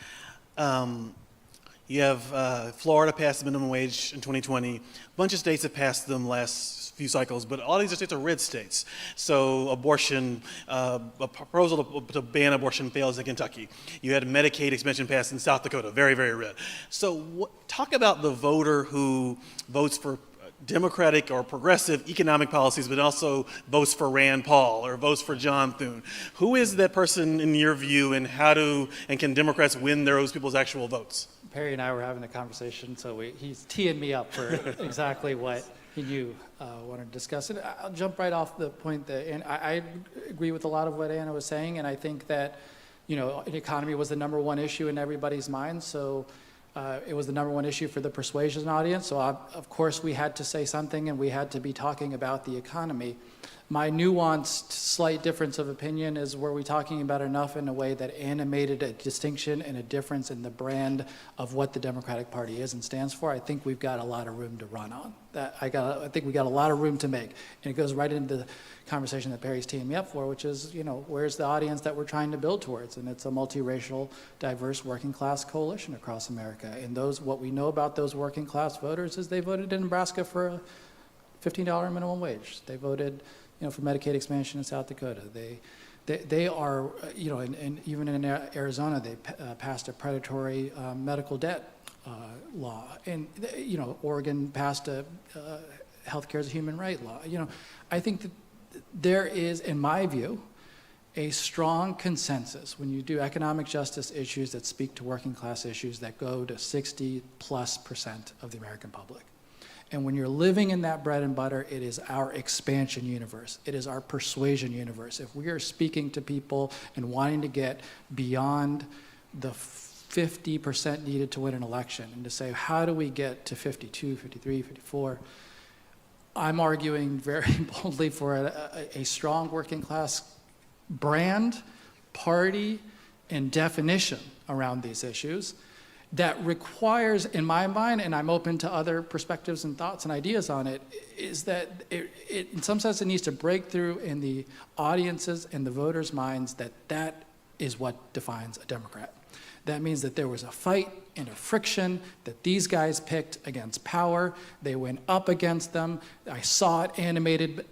You have Florida passed the minimum wage in 2020. A bunch of states have passed them last few cycles, but all these states are red states. So abortion, a proposal to ban abortion fails in Kentucky. You had Medicaid expansion passed in South Dakota, very, very red. So talk about the voter who votes for democratic or progressive economic policies, but also votes for Rand Paul or votes for John Thune. Who is that person in your view, and can Democrats win those people's actual votes? Perry and I were having a conversation, so he's teeing me up for exactly what he knew wanted to discuss. And I'll jump right off the point that I agree with a lot of what Anna was saying, and I think that, an economy was the number one issue in everybody's mind, so it was the number one issue for the persuasion audience, so of course we had to say something and we had to be talking about the economy. My nuanced, slight difference of opinion is, were we talking about enough in a way that animated a distinction and a difference in the brand of what the Democratic Party is and stands for? I think we've got a lot of room to run on. I think we got a lot of room to make. And it goes right into the conversation that Perry's teeing me up for, which is, where's the audience that we're trying to build towards? And it's a multiracial, diverse, working class coalition across America. And what we know about those working class voters is they voted in Nebraska for a $15 minimum wage. They voted for Medicaid expansion in South Dakota. They are, and even in Arizona, they passed a predatory medical debt law. And, Oregon passed a healthcare as a human right law. I think that there is, in my view, a strong consensus when you do economic justice issues that speak to working class issues that go to 60+% of the American public. And when you're living in that bread and butter, it is our expansion universe. It is our persuasion universe. If we are speaking to people and wanting to get beyond the 50% needed to win an election and to say, how do we get to 52, 53, 54? I'm arguing very boldly for a strong working class brand, party, and definition around these issues that requires, in my mind, and I'm open to other perspectives and thoughts and ideas on it, is that it in some sense, it needs to break through in the audiences and the voters' minds that is what defines a Democrat. That means that there was a fight and a friction that these guys picked against power. They went up against them. I saw it animated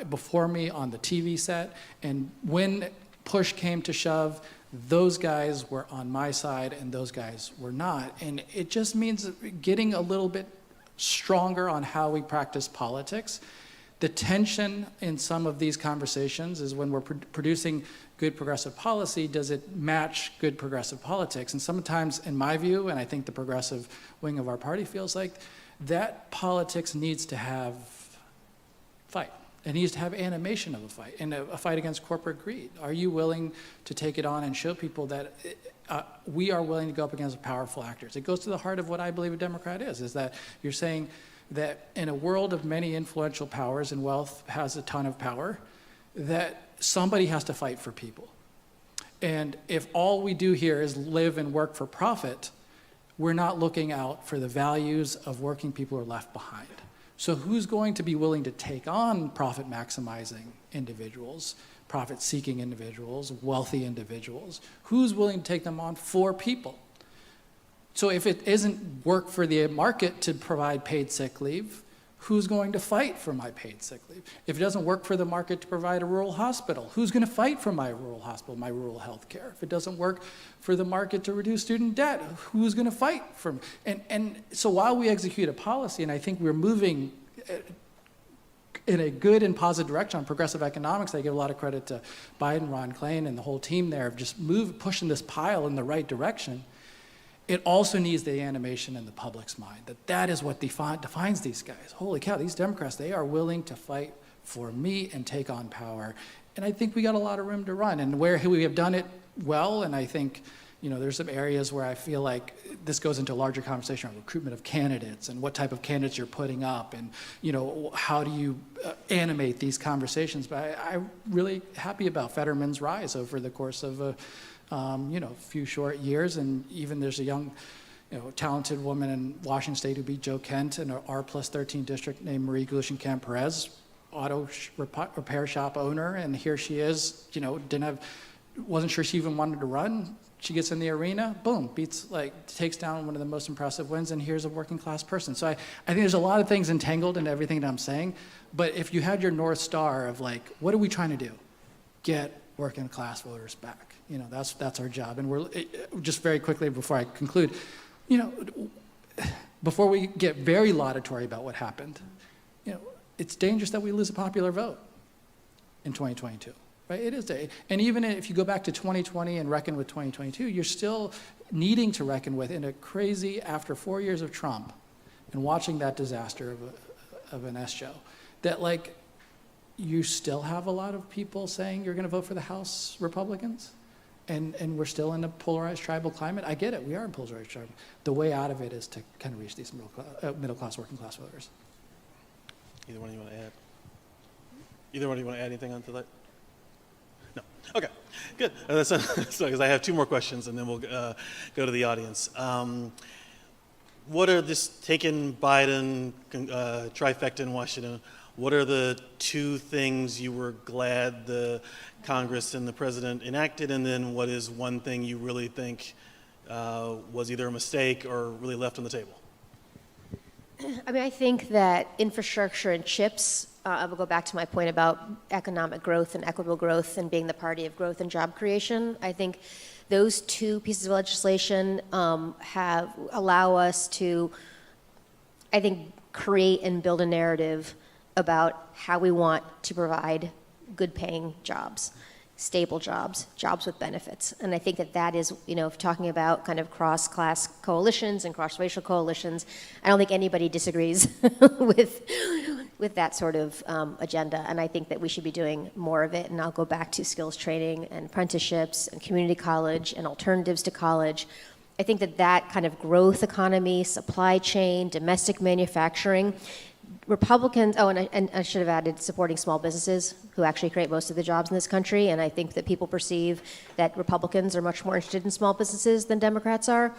before me on the TV set. And when push came to shove, those guys were on my side and those guys were not. And it just means getting a little bit stronger on how we practice politics. The tension in some of these conversations is when we're producing good progressive policy, does it match good progressive politics? And sometimes, in my view, and I think the progressive wing of our party feels like, that politics needs to have fight. It needs to have animation of a fight, and a fight against corporate greed. Are you willing to take it on and show people that we are willing to go up against powerful actors? It goes to the heart of what I believe a Democrat is that you're saying that in a world of many influential powers, and wealth has a ton of power, that somebody has to fight for people. And if all we do here is live and work for profit, we're not looking out for the values of working people who are left behind. So who's going to be willing to take on profit-maximizing individuals, profit-seeking individuals, wealthy individuals? Who's willing to take them on for people? So if it isn't work for the market to provide paid sick leave, who's going to fight for my paid sick leave? If it doesn't work for the market to provide a rural hospital, who's going to fight for my rural hospital, my rural health care? If it doesn't work for the market to reduce student debt, who's going to fight for me? And so while we execute a policy, and I think we're moving in a good and positive direction on progressive economics, I give a lot of credit to Biden, Ron Klain, and the whole team there of just pushing this pile in the right direction. It also needs the animation in the public's mind, that is what defines these guys. Holy cow, these Democrats, they are willing to fight for me and take on power. And I think we got a lot of room to run. And where we have done it well, and I think there's some areas where I feel like this goes into a larger conversation on recruitment of candidates and what type of candidates you're putting up and, how do you animate these conversations. But I'm really happy about Fetterman's rise over the course of a few short years. And even there's a young, talented woman in Washington State who beat Joe Kent in an R+13 district named Marie Glushenkamp Perez, auto repair shop owner. And here she is, wasn't sure she even wanted to run. She gets in the arena, boom, takes down one of the most impressive wins, and here's a working class person. So I think there's a lot of things entangled in everything that I'm saying, but if you had your North Star of what are we trying to do? Get working class voters back. That's our job. And we're just very quickly before I conclude, before we get very laudatory about what happened, it's dangerous that we lose a popular vote in 2022. Right? It is. And even if you go back to 2020 and reckon with 2022, you're still needing to reckon with in a crazy, after 4 years of Trump and watching that disaster of an S show, that you still have a lot of people saying you're going to vote for the House Republicans, and we're still in a polarized tribal climate. I get it. We are in polarized tribal. The way out of it is to kind of reach these middle class, working class voters. Either one of you want to add? Either one of you want to add anything onto that? No. Okay, good. So, because I have two more questions, and then we'll go to the audience. What are taking Biden trifecta in Washington? What are the two things you were glad the Congress and the president enacted, and then what is one thing you really think was either a mistake or really left on the table? I think that infrastructure and chips I will go back to my point about economic growth and equitable growth and being the party of growth and job creation. I think those two pieces of legislation allow us to, I think, create and build a narrative about how we want to provide good paying jobs, stable jobs, jobs with benefits. And I think that is, if talking about kind of cross-class coalitions and cross-racial coalitions, I don't think anybody disagrees with that sort of agenda. And I think that we should be doing more of it. And I'll go back to skills training and apprenticeships and community college and alternatives to college. I think that kind of growth economy, supply chain, domestic manufacturing, Republicans, and I should have added supporting small businesses who actually create most of the jobs in this country. And I think that people perceive that Republicans are much more interested in small businesses than Democrats are.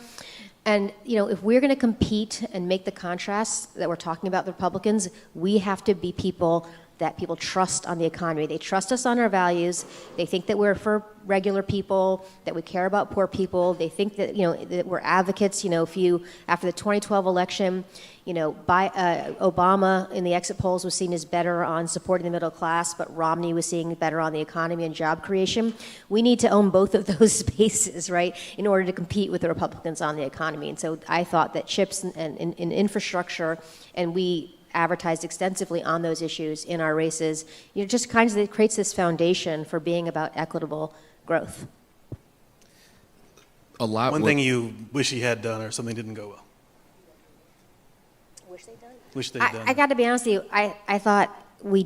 And, if we're going to compete and make the contrast that we're talking about the Republicans, we have to be people that people trust on the economy. They trust us on our values. They think that we're for regular people, that we care about poor people. They think that, that we're advocates. After the 2012 election, Obama in the exit polls was seen as better on supporting the middle class, but Romney was seeing better on the economy and job creation. We need to own both of those spaces, right, in order to compete with the Republicans on the economy. And so I thought that chips and infrastructure, and we advertised extensively on those issues in our races, just kind of creates this foundation for being about equitable growth. One thing you wish he had done or something didn't go well. Wish they'd done. I got to be honest with you, I thought we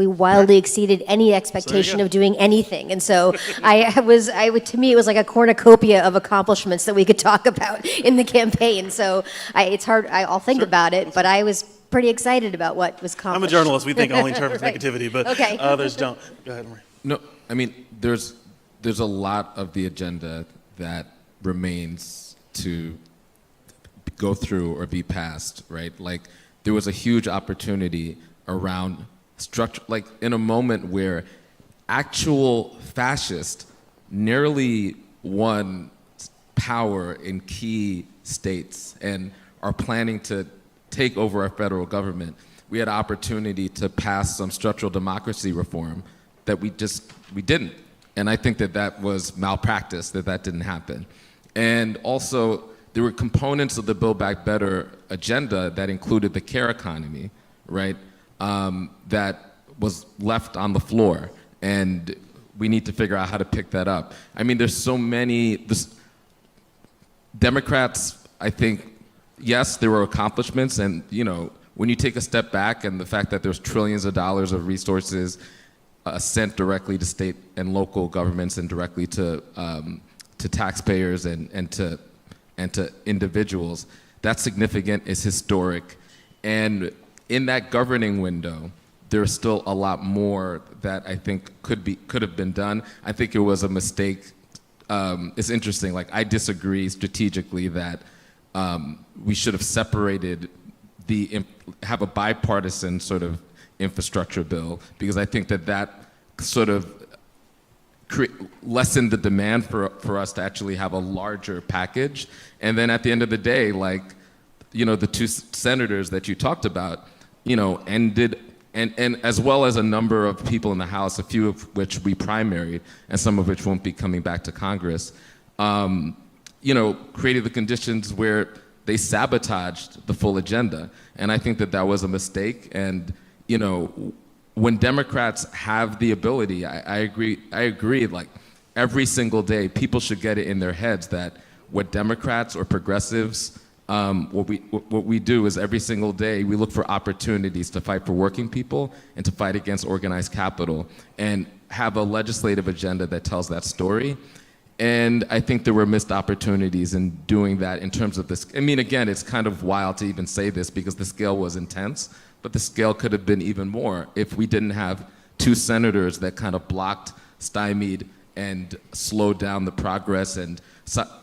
wildly exceeded any expectation of doing anything. And so to me, it was like a cornucopia of accomplishments that we could talk about in the campaign. So it's hard, I'll think about it, but I was pretty excited about what was accomplished. I'm a journalist. We think only in terms of Right. negativity, but Okay. others don't. Go ahead, Marie. No, I mean, there's a lot of the agenda that remains to go through or be passed, right? Like, there was a huge opportunity around structure, like in a moment where actual fascists nearly won power in key states and are planning to take over our federal government. We had an opportunity to pass some structural democracy reform that we didn't. And I think that was malpractice, that didn't happen. And also, there were components of the Build Back Better agenda that included the care economy, right, that was left on the floor. And we need to figure out how to pick that up. I mean, there's so many, Democrats, I think, yes, there were accomplishments, and when you take a step back and the fact that there's trillions of dollars of resources sent directly to state and local governments and directly to taxpayers and to individuals, that's significant, it's historic. And in that governing window, there's still a lot more that I think could have been done. I think it was a mistake. It's interesting, like, I disagree strategically that we should have separated have a bipartisan sort of infrastructure bill, because I think that sort of lessened the demand for us to actually have a larger package. And then at the end of the day, like, the two senators that you talked about, ended, and as well as a number of people in the House, a few of which we primaried, and some of which won't be coming back to Congress, created the conditions where they sabotaged the full agenda. And I think that was a mistake. And, when Democrats have the ability, I agree, like, every single day, people should get it in their heads that what Democrats or progressives, what we do is every single day, we look for opportunities to fight for working people and to fight against organized capital and have a legislative agenda that tells that story. And I think there were missed opportunities in doing that in terms of this. I mean, again, it's kind of wild to even say this because the scale was intense, but the scale could have been even more if we didn't have two senators that kind of blocked, stymied, and slowed down the progress, and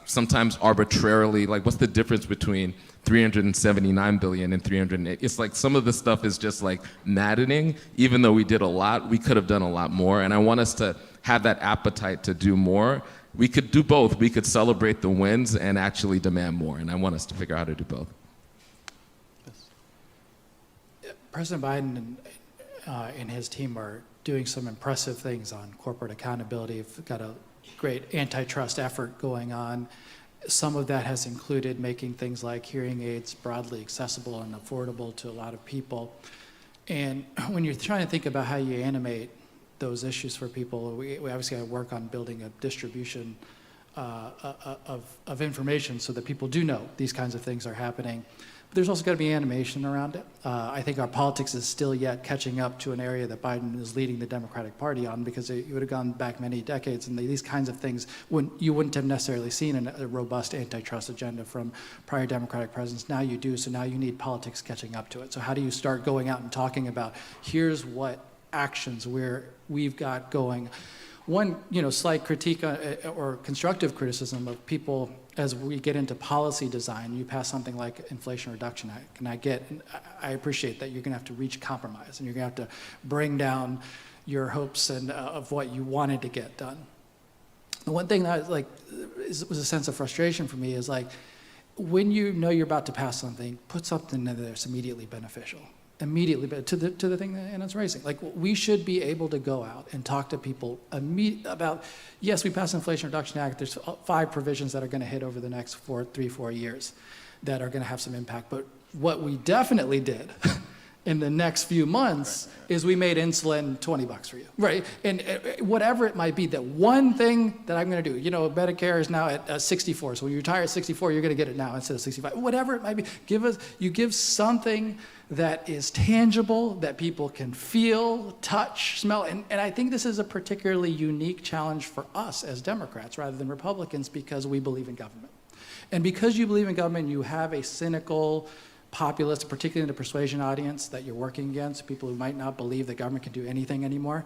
sometimes arbitrarily, like, what's the difference between 379 billion and 308? It's like some of the stuff is just like maddening. Even though we did a lot, we could have done a lot more. And I want us to have that appetite to do more. We could do both. We could celebrate the wins and actually demand more. And I want us to figure out how to do both. President Biden and his team are doing some impressive things on corporate accountability. We've got a great antitrust effort going on. Some of that has included making things like hearing aids broadly accessible and affordable to a lot of people. And when you're trying to think about how you animate those issues for people, we obviously got to work on building a distribution of information so that people do know these kinds of things are happening. But there's also got to be animation around it. I think our politics is still yet catching up to an area that Biden is leading the Democratic Party on, because it would have gone back many decades, and these kinds of things you wouldn't have necessarily seen in a robust antitrust agenda from prior Democratic presidents. Now you do, so now you need politics catching up to it. So how do you start going out and talking about, here's what actions we've got going? One, slight critique or constructive criticism of people as we get into policy design. You pass something like Inflation Reduction Act, and I appreciate that you're going to have to reach compromise, and you're going to have to bring down your hopes and of what you wanted to get done. The one thing that was a sense of frustration for me is when you know you're about to pass something, put something in there that's immediately beneficial. Immediately, but to the thing that Anna's raising. We should be able to go out and talk to people about, yes, we passed the Inflation Reduction Act. There's 5 provisions that are going to hit over the next 4 years that are going to have some impact. But what we definitely did in the next few months is we made insulin $20 for you, right? And whatever it might be, that one thing that I'm going to do, Medicare is now at 64, so when you retire at 64, you're going to get it now instead of 65. Whatever it might be, give something that is tangible, that people can feel, touch, smell, and I think this is a particularly unique challenge for us as Democrats rather than Republicans, because we believe in government. And because you believe in government, you have a cynical populist, particularly in the persuasion audience that you're working against, people who might not believe that government can do anything anymore.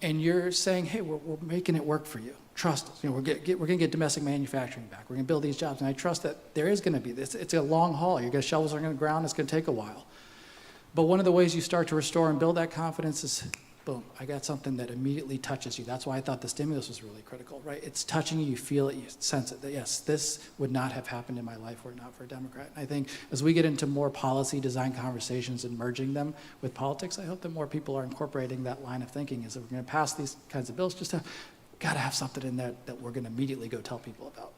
And you're saying, hey, we're making it work for you. Trust us. We're going to get domestic manufacturing back. We're going to build these jobs. And I trust that there is going to be this. It's a long haul. Shovels are going to ground. It's going to take a while. But one of the ways you start to restore and build that confidence is, boom, I got something that immediately touches you. That's why I thought the stimulus was really critical, right? It's touching you, you feel it, you sense it, that yes, this would not have happened in my life were it not for a Democrat. And I think as we get into more policy design conversations and merging them with politics, I hope that more people are incorporating that line of thinking, is that we're going to pass these kinds of bills, got to have something in there that we're going to immediately go tell people about.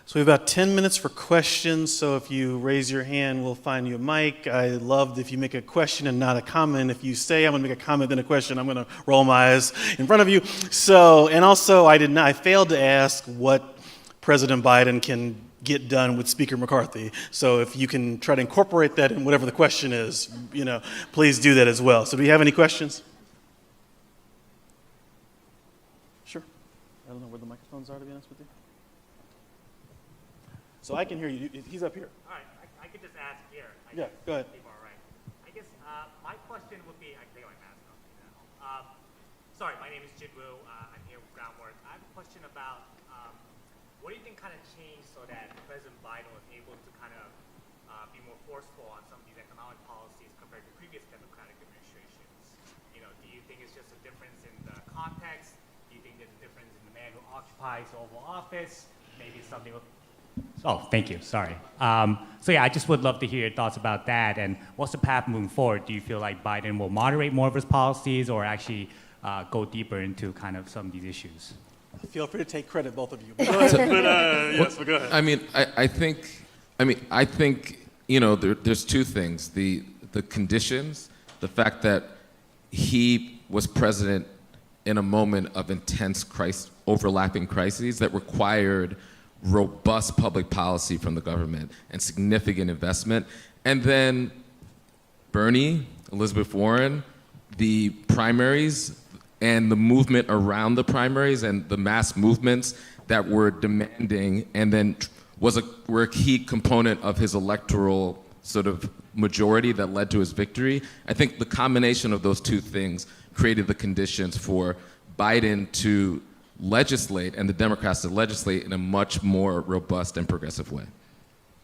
So we have about 10 minutes for questions, so if you raise your hand, we'll find you a mic. I loved if you make a question and not a comment. If you say, I'm going to make a comment, then a question, I'm going to roll my eyes in front of you. So, and also, I failed to ask what President Biden can get done with Speaker McCarthy. So if you can try to incorporate that in whatever the question is, please do that as well. So do you have any questions? Sure. I don't know where the microphones are, to be honest with you. So I can hear you. He's up here. All right, I could just ask here. Yeah, go ahead. People are right. I guess my question would be, I can take my mask off now. Sorry, my name is Jin Woo. I'm here with Groundwork. I have a question about what do you think kind of changed so that President Biden was able to kind of be more forceful on some of these economic policies compared to previous Democratic administrations? Do you think it's just a difference in the context? Do you think there's a difference in the man who occupies the Oval Office? Maybe it's something with... Oh, thank you. Sorry. I just would love to hear your thoughts about that. And what's the path moving forward? Do you feel like Biden will moderate more of his policies or actually go deeper into kind of some of these issues? Feel free to take credit, both of you. But go ahead. I think there's two things: the conditions, the fact that he was president in a moment of intense overlapping crises that required robust public policy from the government and significant investment. And then Bernie, Elizabeth Warren, the primaries and the movement around the primaries and the mass movements that were demanding and then were a key component of his electoral sort of majority that led to his victory. I think the combination of those two things created the conditions for Biden to legislate and the Democrats to legislate in a much more robust and progressive way.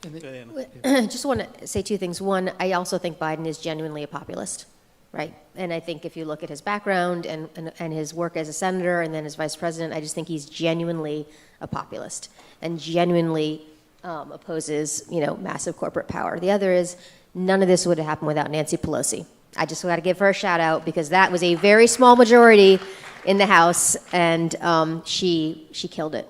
Just want to say two things. One, I also think Biden is genuinely a populist, right? And I think if you look at his background and his work as a senator and then as vice president, I just think he's genuinely a populist and genuinely opposes, massive corporate power. The other is none of this would have happened without Nancy Pelosi. I just got to give her a shout out because that was a very small majority in the House, and she killed it.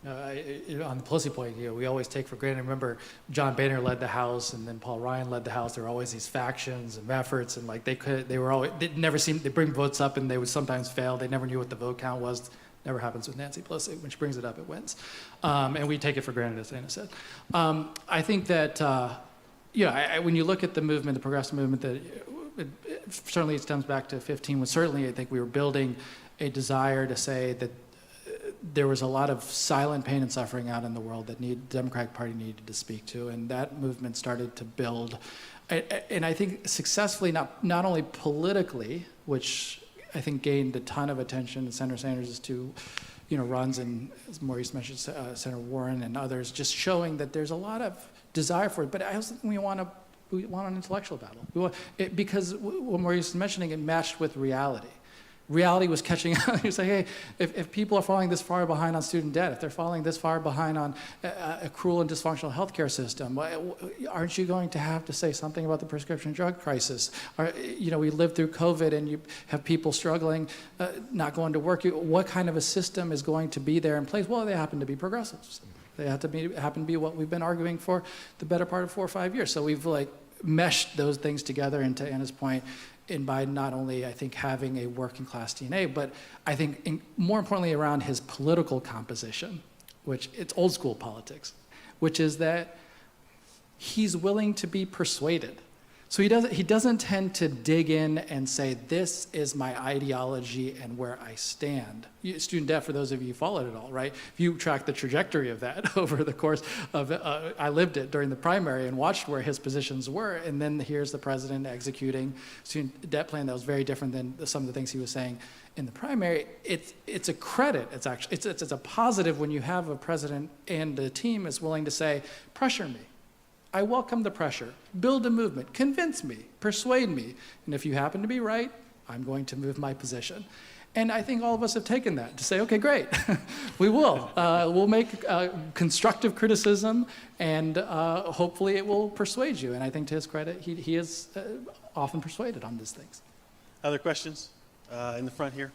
On the Pelosi point, we always take for granted. Remember, John Boehner led the House, and then Paul Ryan led the House. There were always these factions and efforts, and like they bring votes up, and they would sometimes fail. They never knew what the vote count was. Never happens with Nancy Pelosi. When she brings it up, it wins, and we take it for granted, as Anna said. I think that when you look at the movement, the progressive movement, that certainly it stems back to 15. When certainly I think we were building a desire to say that there was a lot of silent pain and suffering out in the world that the Democratic Party needed to speak to, and that movement started to build. And I think successfully, not only politically, which I think gained a ton of attention, Senator Sanders' two runs, and as Maurice mentioned, Senator Warren and others, just showing that there's a lot of desire for it. But I also think we want an intellectual battle. Because what Maurice is mentioning, it matched with reality. Reality was catching up. You say, hey, if people are falling this far behind on student debt, if they're falling this far behind on a cruel and dysfunctional healthcare system, aren't you going to have to say something about the prescription drug crisis? We lived through COVID, and you have people struggling, not going to work. What kind of a system is going to be there in place? Well, they happen to be progressives. They happen to be what we've been arguing for the better part of 4 or 5 years. So we've meshed those things together, and to Anna's point, and by not only, I think, having a working class DNA, but I think more importantly around his political composition, which it's old school politics, which is that he's willing to be persuaded. So he doesn't tend to dig in and say, this is my ideology and where I stand. Student debt, for those of you who followed it all, right? If you track the trajectory of that over the course of, I lived it during the primary and watched where his positions were, and then here's the president executing student debt plan that was very different than some of the things he was saying in the primary. It's a credit. It's a positive when you have a president and the team is willing to say, pressure me. I welcome the pressure. Build a movement. Convince me. Persuade me. And if you happen to be right, I'm going to move my position. And I think all of us have taken that to say, okay, great. We will. We'll make constructive criticism, and hopefully it will persuade you. And I think to his credit, he is often persuaded on these things. Other questions? In the front here.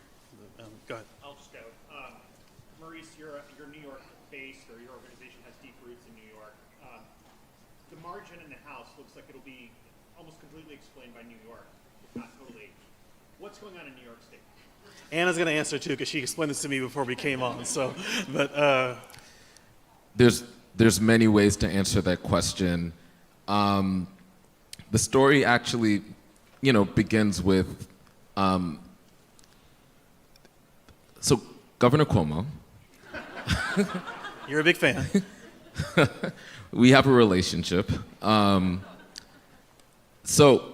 Go ahead. I'll just go. Maurice, you're New York based, or your organization has deep roots in New York. The margin in the House looks like it'll be almost completely explained by New York, if not totally. What's going on in New York State? Anna's going to answer too, because she explained this to me before we came on. So, but there's many ways to answer that question. The story actually, begins with so Governor Cuomo. You're a big fan. We have a relationship. So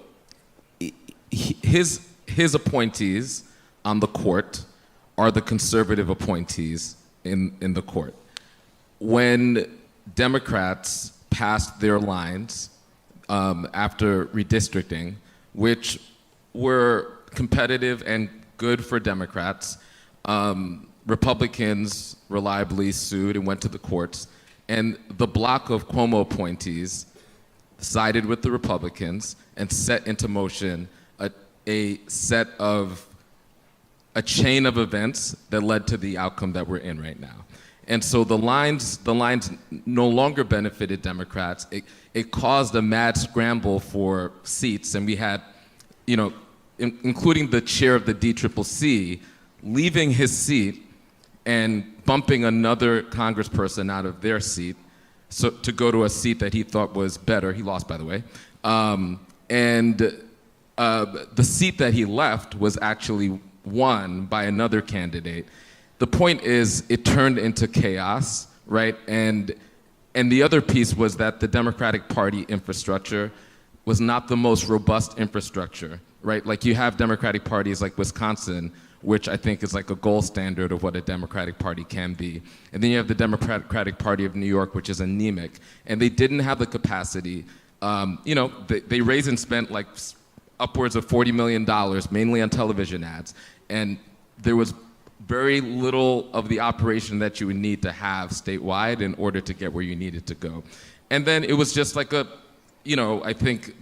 his appointees on the court are the conservative appointees in the court. When Democrats passed their lines after redistricting, which were competitive and good for Democrats, Republicans reliably sued and went to the courts. And the block of Cuomo appointees sided with the Republicans and set into motion a chain of events that led to the outcome that we're in right now. And so the lines no longer benefited Democrats. It caused a mad scramble for seats, and we had, including the chair of the DCCC, leaving his seat and bumping another congressperson out of their seat to go to a seat that he thought was better. He lost, by the way. The seat that he left was actually won by another candidate. The point is, it turned into chaos, right? And the other piece was that the Democratic Party infrastructure was not the most robust infrastructure, right? Like, you have Democratic parties like Wisconsin, which I think is like a gold standard of what a Democratic Party can be. And then you have the Democratic Party of New York, which is anemic. And they didn't have the capacity. They raised and spent like upwards of $40 million, mainly on television ads. And there was very little of the operation that you would need to have statewide in order to get where you needed to go. And then it was just like I think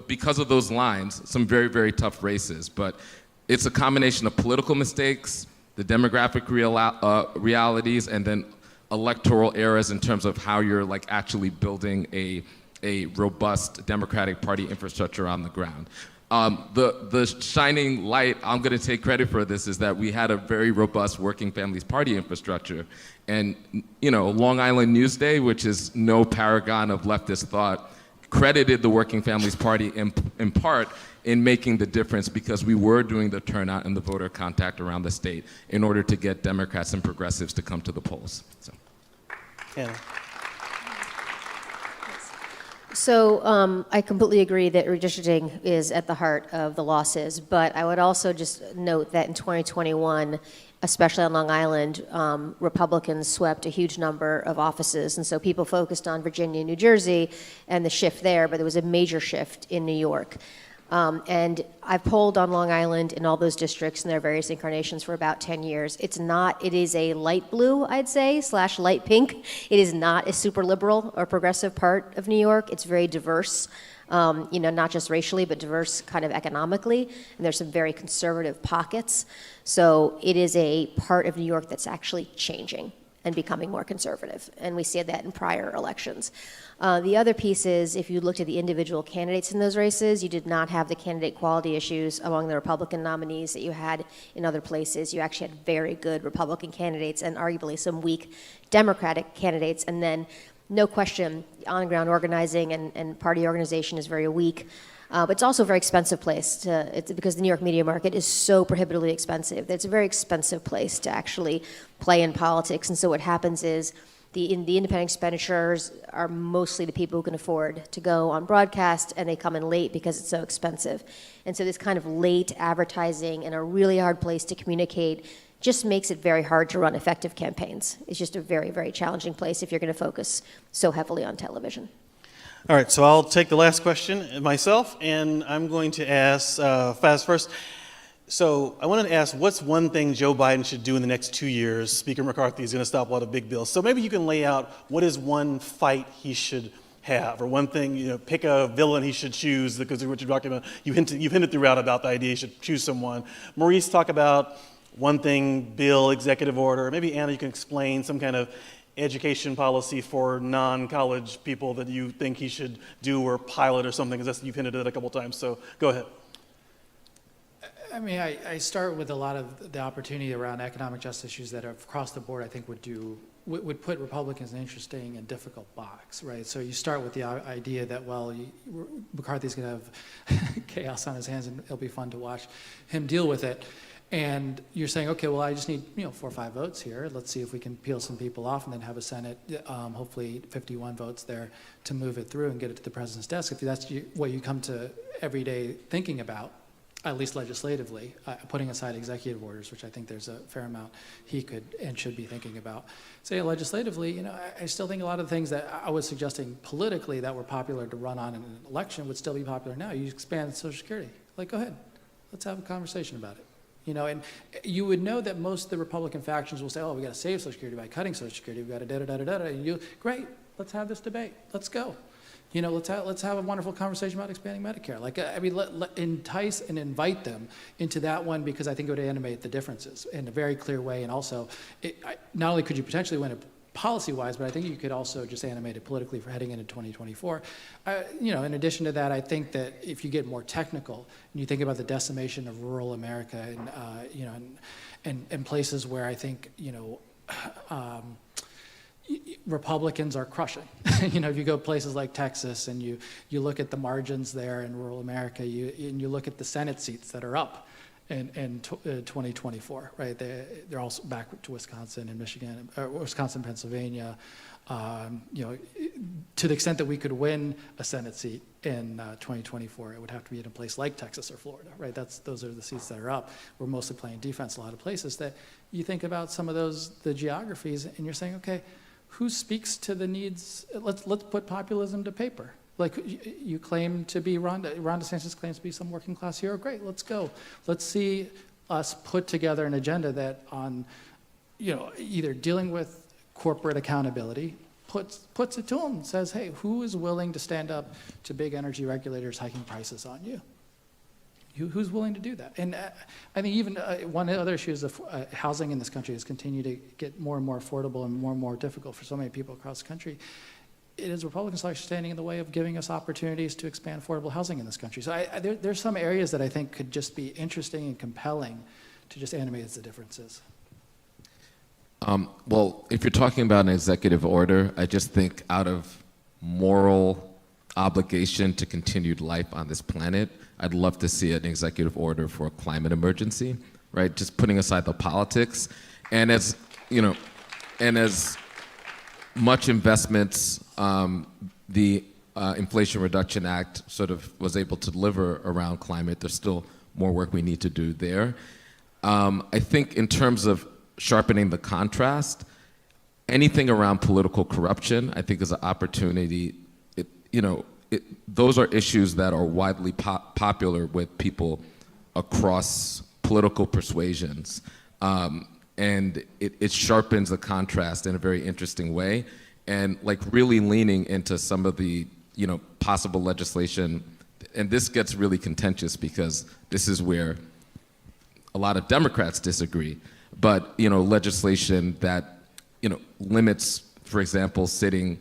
because of those lines, some very, very tough races, but it's a combination of political mistakes, the demographic realities, and then electoral errors in terms of how you're like actually building a robust Democratic Party infrastructure on the ground. The shining light, I'm going to take credit for this, is that we had a very robust Working Families Party infrastructure. And, Long Island Newsday, which is no paragon of leftist thought, credited the Working Families Party in part in making the difference because we were doing the turnout and the voter contact around the state in order to get Democrats and progressives to come to the polls. So. Anna. So I completely agree that redistricting is at the heart of the losses, but I would also just note that in 2021, especially on Long Island, Republicans swept a huge number of offices, and so people focused on Virginia and New Jersey and the shift there, but there was a major shift in New York. And I've polled on Long Island in all those districts in their various incarnations for about 10 years. It is a light blue, I'd say, / light pink. It is not a super liberal or progressive part of New York. It's very diverse, not just racially, but diverse kind of economically. And there's some very conservative pockets. So it is a part of New York that's actually changing and becoming more conservative. And we see that in prior elections. The other piece is, if you looked at the individual candidates in those races, you did not have the candidate quality issues among the Republican nominees that you had in other places. You actually had very good Republican candidates and arguably some weak Democratic candidates. And then, no question, on-ground organizing and party organization is very weak. But it's also a very expensive place because the New York media market is so prohibitively expensive. It's a very expensive place to actually play in politics. And so what happens is the independent expenditures are mostly the people who can afford to go on broadcast, and they come in late because it's so expensive. And so this kind of late advertising and a really hard place to communicate just makes it very hard to run effective campaigns. It's just a very, very challenging place if you're going to focus so heavily on television. All right, so I'll take the last question myself, and I'm going to ask Faz first. So I wanted to ask, what's one thing Joe Biden should do in the next 2 years? Speaker McCarthy is going to stop a lot of big bills. So maybe you can lay out what is one fight he should have, or one thing, pick a villain he should choose, because of what you're talking about. You've hinted throughout about the idea he should choose someone. Maurice, talk about one thing, bill, executive order. Maybe Anna, you can explain some kind of education policy for non-college people that you think he should do, or pilot or something, because you've hinted at it a couple times. So go ahead. I mean, I start with a lot of the opportunity around economic justice issues that are across the board, I think would put Republicans in an interesting and difficult box, right? So you start with the idea that, McCarthy's going to have chaos on his hands and it'll be fun to watch him deal with it. And you're saying, okay, well, I just need 4 or 5 votes here. Let's see if we can peel some people off and then have a Senate, hopefully 51 votes there to move it through and get it to the president's desk. If that's what you come to every day thinking about, at least legislatively, putting aside executive orders, which I think there's a fair amount he could and should be thinking about. Say legislatively, I still think a lot of the things that I was suggesting politically that were popular to run on in an election would still be popular now. You expand Social Security. Go ahead. Let's have a conversation about it. And you would know that most of the Republican factions will say, we got to save Social Security by cutting Social Security. We've got to da-da-da-da-da. And great, let's have this debate. Let's go. Let's have a wonderful conversation about expanding Medicare. Let entice and invite them into that one, because I think it would animate the differences in a very clear way. And also, not only could you potentially win it policy-wise, but I think you could also just animate it politically for heading into 2024. In addition to that, I think that if you get more technical and you think about the decimation of rural America and places where I think Republicans are crushing. If you go places like Texas and you look at the margins there in rural America, and you look at the Senate seats that are up in 2024, right? They're also back to Wisconsin and Michigan, or Wisconsin, Pennsylvania. To the extent that we could win a Senate seat in 2024, it would have to be in a place like Texas or Florida, right? Those are the seats that are up. We're mostly playing defense a lot of places that you think about some of the geographies, and you're saying, okay, who speaks to the needs? Let's put populism to paper. You claim to be Ron DeSantis claims to be some working class hero. Great, let's go. Let's see us put together an agenda that on, either dealing with corporate accountability, puts it to them, says, hey, who is willing to stand up to big energy regulators hiking prices on you? Who's willing to do that? And I think even one other issue is housing in this country has continued to get more and more affordable and more difficult for so many people across the country. It is Republicans are standing in the way of giving us opportunities to expand affordable housing in this country. So there's some areas that I think could just be interesting and compelling to just animate the differences. Well, if you're talking about an executive order, I just think out of moral obligation to continued life on this planet, I'd love to see an executive order for a climate emergency, right? Just putting aside the politics. And as, as much investments the Inflation Reduction Act sort of was able to deliver around climate, there's still more work we need to do there. I think in terms of sharpening the contrast, anything around political corruption, I think is an opportunity. Those are issues that are widely popular with people across political persuasions. And it sharpens the contrast in a very interesting way. And like really leaning into some of the possible legislation, and this gets really contentious because this is where a lot of Democrats disagree, but legislation that limits, for example, sitting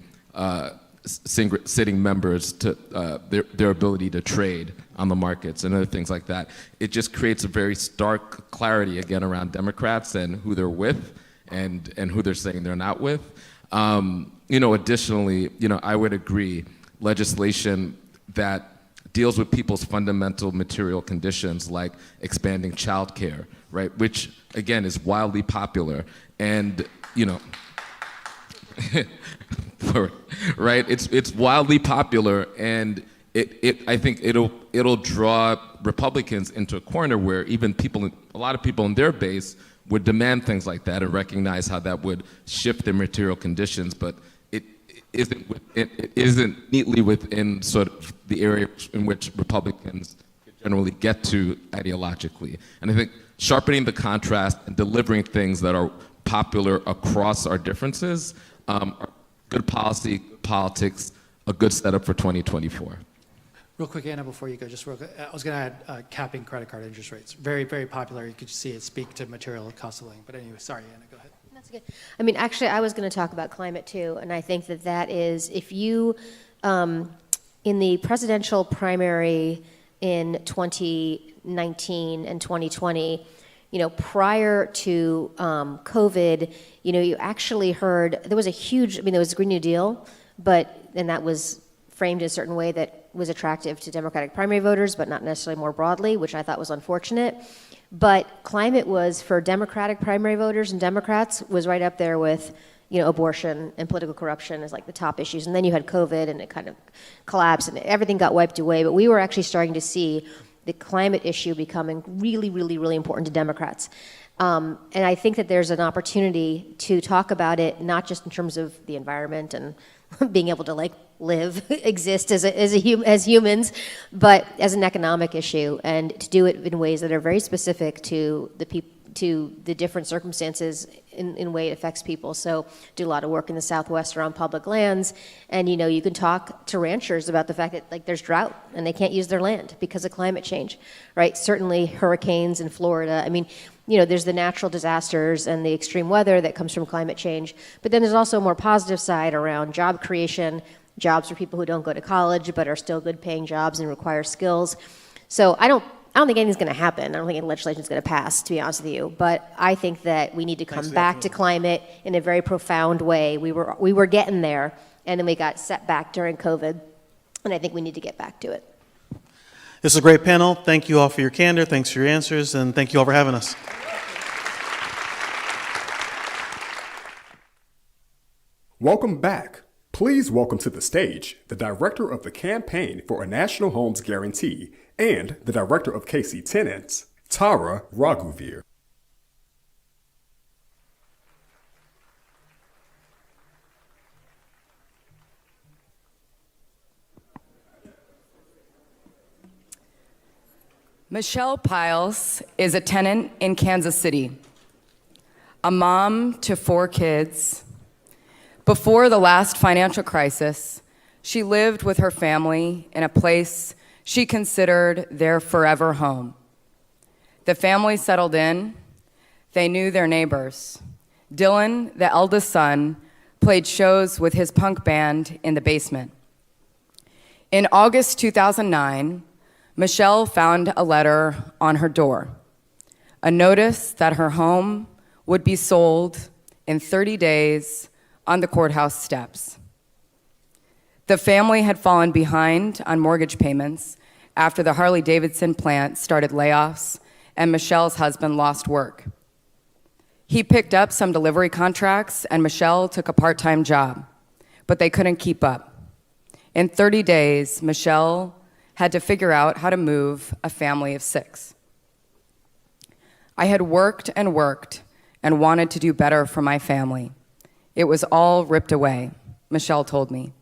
members to their ability to trade on the markets and other things like that. It just creates a very stark clarity again around Democrats and who they're with and who they're saying they're not with. Additionally, I would agree, legislation that deals with people's fundamental material conditions like expanding childcare, right? Which again is wildly popular and, right? It's wildly popular, and I think it'll draw Republicans into a corner where even a lot of people in their base would demand things like that and recognize how that would shift their material conditions, but it isn't neatly within sort of the area in which Republicans generally get to ideologically. And I think sharpening the contrast and delivering things that are popular across our differences are good policy, politics, a good setup for 2024. Real quick, Anna, before you go, just real quick, I was going to add capping credit card interest rates. Very, very popular. You could see it speak to material cost of living. But anyway, sorry, Anna, go ahead. That's good. I mean, actually, I was going to talk about climate too, and I think that is, if you, in the presidential primary in 2019 and 2020, prior to COVID, you actually heard, there was a Green New Deal, and that was framed in a certain way that was attractive to Democratic primary voters, but not necessarily more broadly, which I thought was unfortunate. But climate was, for Democratic primary voters and Democrats, was right up there with, abortion and political corruption as like the top issues. And then you had COVID and it kind of collapsed and everything got wiped away. But we were actually starting to see the climate issue becoming really, really, really important to Democrats. And I think that there's an opportunity to talk about it, not just in terms of the environment and being able to exist as humans, but as an economic issue, and to do it in ways that are very specific to the different circumstances in way it affects people. So do a lot of work in the Southwest around public lands, and you can talk to ranchers about the fact that there's drought and they can't use their land because of climate change, right? Certainly hurricanes in Florida. I mean, there's the natural disasters and the extreme weather that comes from climate change, but then there's also a more positive side around job creation, jobs for people who don't go to college but are still good paying jobs and require skills. So I don't think anything's going to happen. I don't think any legislation is going to pass, to be honest with you. But I think that we need to come back to climate in a very profound way. We were getting there, and then we got set back during COVID, and I think we need to get back to it. This is a great panel. Thank you all for your candor. Thanks for your answers, and thank you all for having us. Welcome back. Please welcome to the stage the director of the Campaign for a National Homes Guarantee and the director of KC Tenants, Tara Raghuvir. Michelle Piles is a tenant in Kansas City, a mom to 4 kids, Before the last financial crisis, she lived with her family in a place she considered their forever home. The family settled in. They knew their neighbors. Dylan, the eldest son, played shows with his punk band in the basement. In August 2009, Michelle found a letter on her door, a notice that her home would be sold in 30 days on the courthouse steps. The family had fallen behind on mortgage payments after the Harley-Davidson plant started layoffs and Michelle's husband lost work. He picked up some delivery contracts and Michelle took a part-time job, but they couldn't keep up. In 30 days, Michelle had to figure out how to move a family of 6. I had worked and wanted to do better for my family. It was all ripped away, Michelle told me.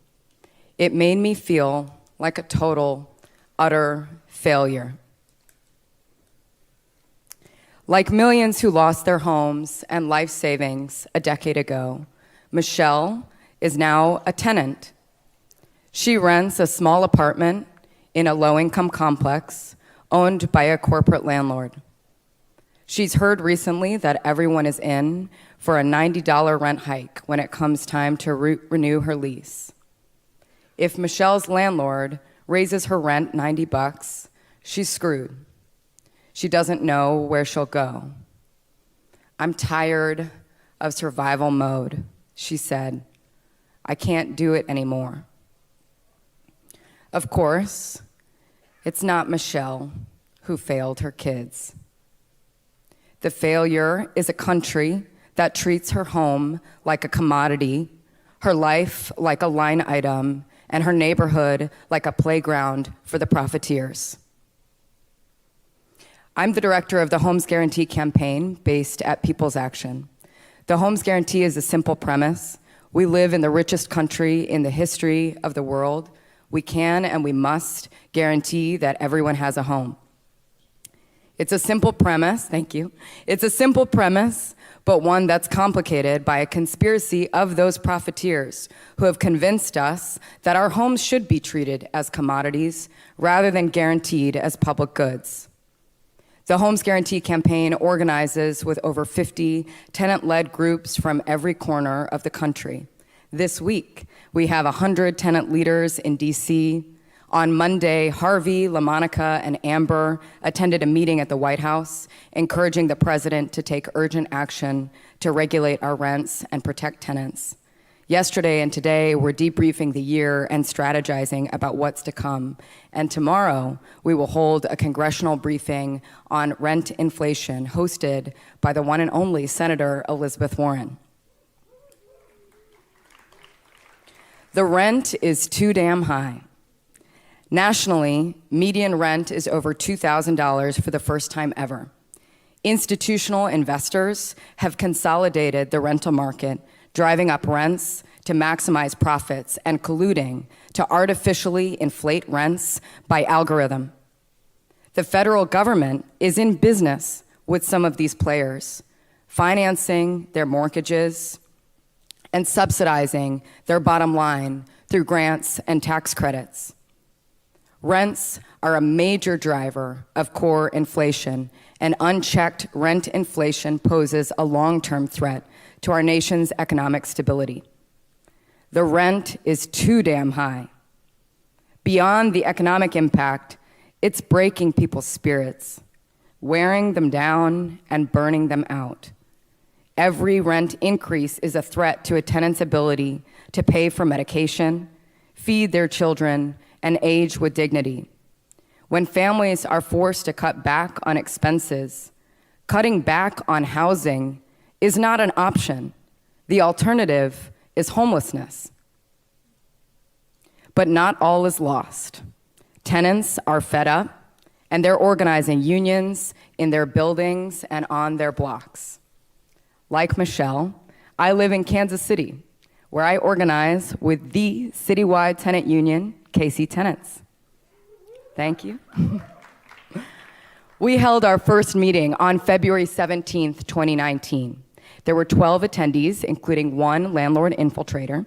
It made me feel like a total, utter failure. Like millions who lost their homes and life savings a decade ago, Michelle is now a tenant. She rents a small apartment in a low-income complex owned by a corporate landlord. She's heard recently that everyone is in for a $90 rent hike when it comes time to renew her lease. If Michelle's landlord raises her rent $90, she's screwed. She doesn't know where she'll go. I'm tired of survival mode, she said. I can't do it anymore. Of course, it's not Michelle who failed her kids. The failure is a country that treats her home like a commodity, her life like a line item, and her neighborhood like a playground for the profiteers. I'm the director of the Homes Guarantee campaign based at People's Action. The Homes Guarantee is a simple premise. We live in the richest country in the history of the world. We can and we must guarantee that everyone has a home. It's a simple premise, thank you. It's a simple premise, but one that's complicated by a conspiracy of those profiteers who have convinced us that our homes should be treated as commodities rather than guaranteed as public goods. The Homes Guarantee campaign organizes with over 50 tenant-led groups from every corner of the country. This week, we have 100 tenant leaders in DC. On Monday, Harvey, LaMonica, and Amber attended a meeting at the White House, encouraging the president to take urgent action to regulate our rents and protect tenants. Yesterday and today, we're debriefing the year and strategizing about what's to come. And tomorrow, we will hold a congressional briefing on rent inflation, hosted by the one and only Senator Elizabeth Warren. The rent is too damn high. Nationally, median rent is over $2,000 for the first time ever. Institutional investors have consolidated the rental market, driving up rents to maximize profits and colluding to artificially inflate rents by algorithm. The federal government is in business with some of these players, financing their mortgages and subsidizing their bottom line through grants and tax credits. Rents are a major driver of core inflation, and unchecked rent inflation poses a long-term threat to our nation's economic stability. The rent is too damn high. Beyond the economic impact, it's breaking people's spirits, wearing them down and burning them out. Every rent increase is a threat to a tenant's ability to pay for medication, feed their children, and age with dignity. When families are forced to cut back on expenses, cutting back on housing is not an option. The alternative is homelessness. But not all is lost. Tenants are fed up, and they're organizing unions in their buildings and on their blocks. Like Michelle, I live in Kansas City, where I organize with the citywide tenant union, KC Tenants. Thank you. We held our first meeting on February 17th, 2019. There were 12 attendees, including one landlord infiltrator.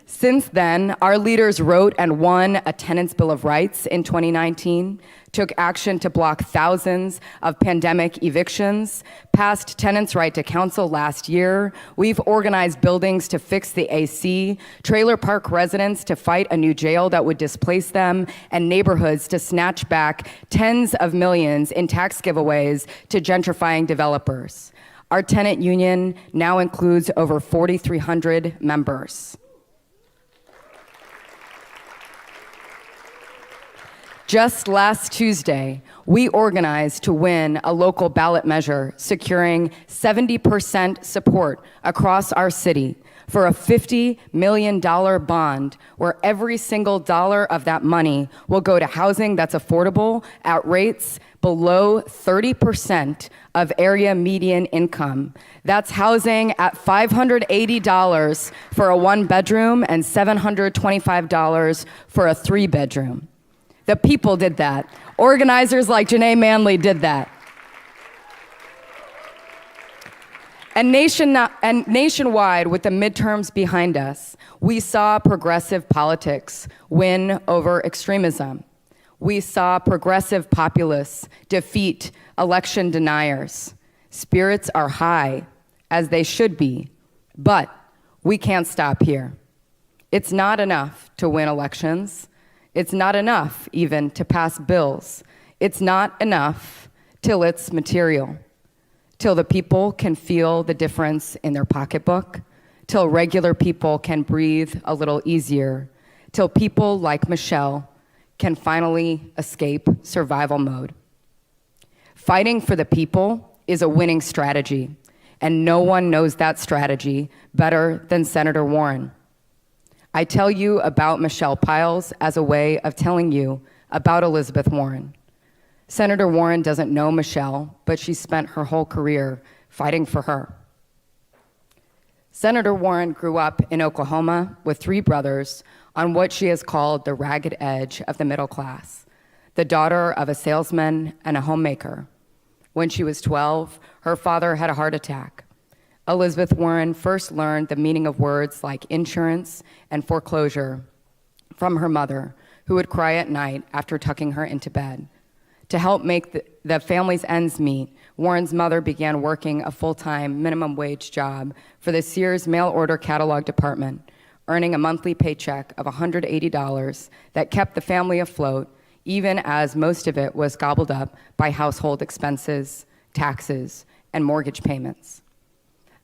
Since then, our leaders wrote and won a tenants' bill of rights in 2019, took action to block thousands of pandemic evictions, passed tenants' right to counsel last year. We've organized buildings to fix the AC, trailer park residents to fight a new jail that would displace them, and neighborhoods to snatch back tens of millions in tax giveaways to gentrifying developers. Our tenant union now includes over 4,300 members. Just last Tuesday, we organized to win a local ballot measure securing 70% support across our city for a $50 million bond where every single dollar of that money will go to housing that's affordable at rates below 30% of area median income. That's housing at $580 for a one-bedroom and $725 for a three-bedroom. The people did that. Organizers like Janae Manley did that. And nationwide, with the midterms behind us, we saw progressive politics win over extremism. We saw progressive populists defeat election deniers. Spirits are high, as they should be, but we can't stop here. It's not enough to win elections. It's not enough even to pass bills. It's not enough till it's material, till the people can feel the difference in their pocketbook, till regular people can breathe a little easier, till people like Michelle can finally escape survival mode. Fighting for the people is a winning strategy, and no one knows that strategy better than Senator Warren. I tell you about Michelle Piles as a way of telling you about Elizabeth Warren. Senator Warren doesn't know Michelle, but she spent her whole career fighting for her. Senator Warren grew up in Oklahoma with three brothers on what she has called the ragged edge of the middle class, the daughter of a salesman and a homemaker. When she was 12, her father had a heart attack. Elizabeth Warren first learned the meaning of words like insurance and foreclosure from her mother, who would cry at night after tucking her into bed. To help make the family's ends meet, Warren's mother began working a full-time minimum wage job for the Sears mail order catalog department, earning a monthly paycheck of $180 that kept the family afloat, even as most of it was gobbled up by household expenses, taxes, and mortgage payments.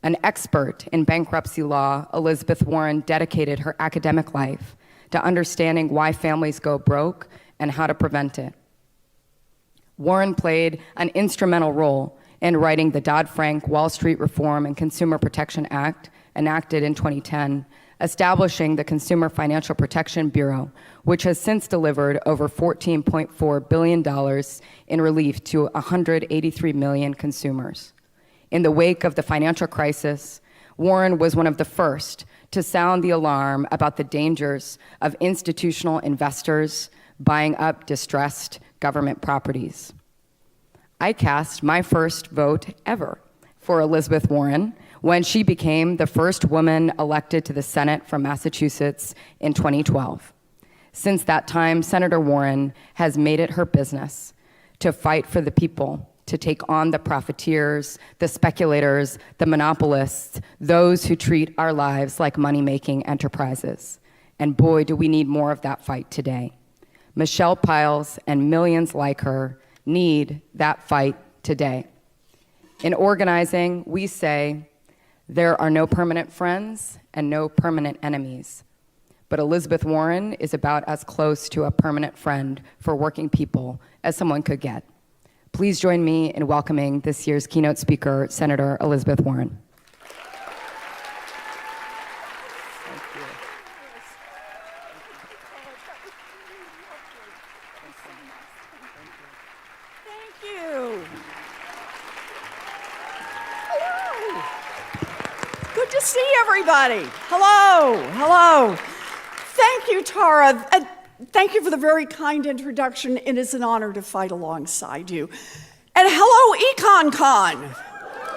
An expert in bankruptcy law, Elizabeth Warren dedicated her academic life to understanding why families go broke and how to prevent it. Warren played an instrumental role in writing the Dodd-Frank Wall Street Reform and Consumer Protection Act, enacted in 2010, establishing the Consumer Financial Protection Bureau, which has since delivered over $14.4 billion in relief to 183 million consumers. In the wake of the financial crisis, Warren was one of the first to sound the alarm about the dangers of institutional investors buying up distressed government properties. I cast my first vote ever for Elizabeth Warren when she became the first woman elected to the Senate from Massachusetts in 2012. Since that time, Senator Warren has made it her business to fight for the people, to take on the profiteers, the speculators, the monopolists, those who treat our lives like money-making enterprises. And boy, do we need more of that fight today. Michelle Piles and millions like her need that fight today. In organizing, we say, there are no permanent friends and no permanent enemies. But Elizabeth Warren is about as close to a permanent friend for working people as someone could get. Please join me in welcoming this year's keynote speaker, Senator Elizabeth Warren. Thank you. Hello. Good to see everybody. Hello, hello. Thank you, Tara. Thank you for the very kind introduction. It is an honor to fight alongside you. And hello, EconCon.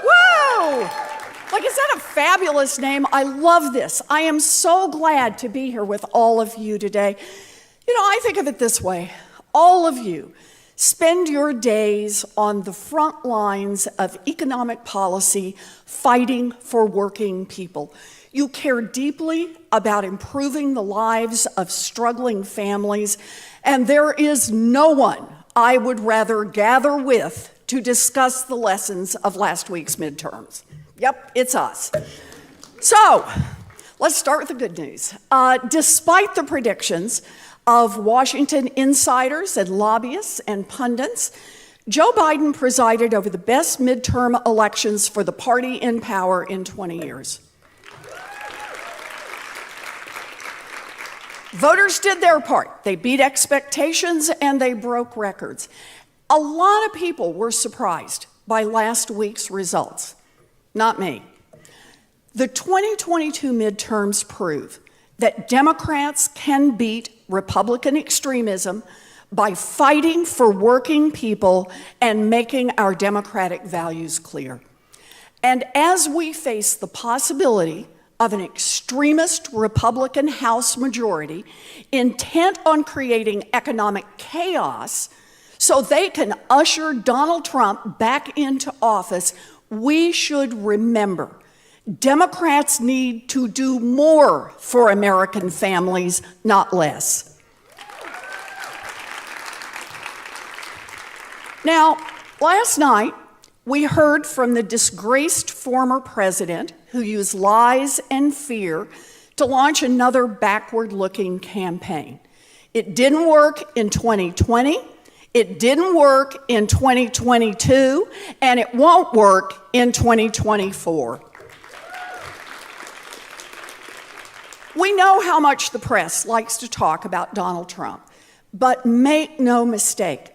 Woo! Like, is that a fabulous name? I love this. I am so glad to be here with all of you today. You know, I think of it this way. All of you spend your days on the front lines of economic policy, fighting for working people. You care deeply about improving the lives of struggling families, and there is no one I would rather gather with to discuss the lessons of last week's midterms. Yep, it's us. So, let's start with the good news. Despite the predictions of Washington insiders and lobbyists and pundits, Joe Biden presided over the best midterm elections for the party in power in 20 years. Voters did their part. They beat expectations and they broke records. A lot of people were surprised by last week's results. Not me. The 2022 midterms prove that Democrats can beat Republican extremism by fighting for working people and making our democratic values clear. And as we face the possibility of an extremist Republican House majority intent on creating economic chaos so they can usher Donald Trump back into office, we should remember Democrats need to do more for American families, not less. Now, last night, we heard from the disgraced former president who used lies and fear to launch another backward-looking campaign. It didn't work in 2020, it didn't work in 2022, and it won't work in 2024. We know how much the press likes to talk about Donald Trump, but make no mistake,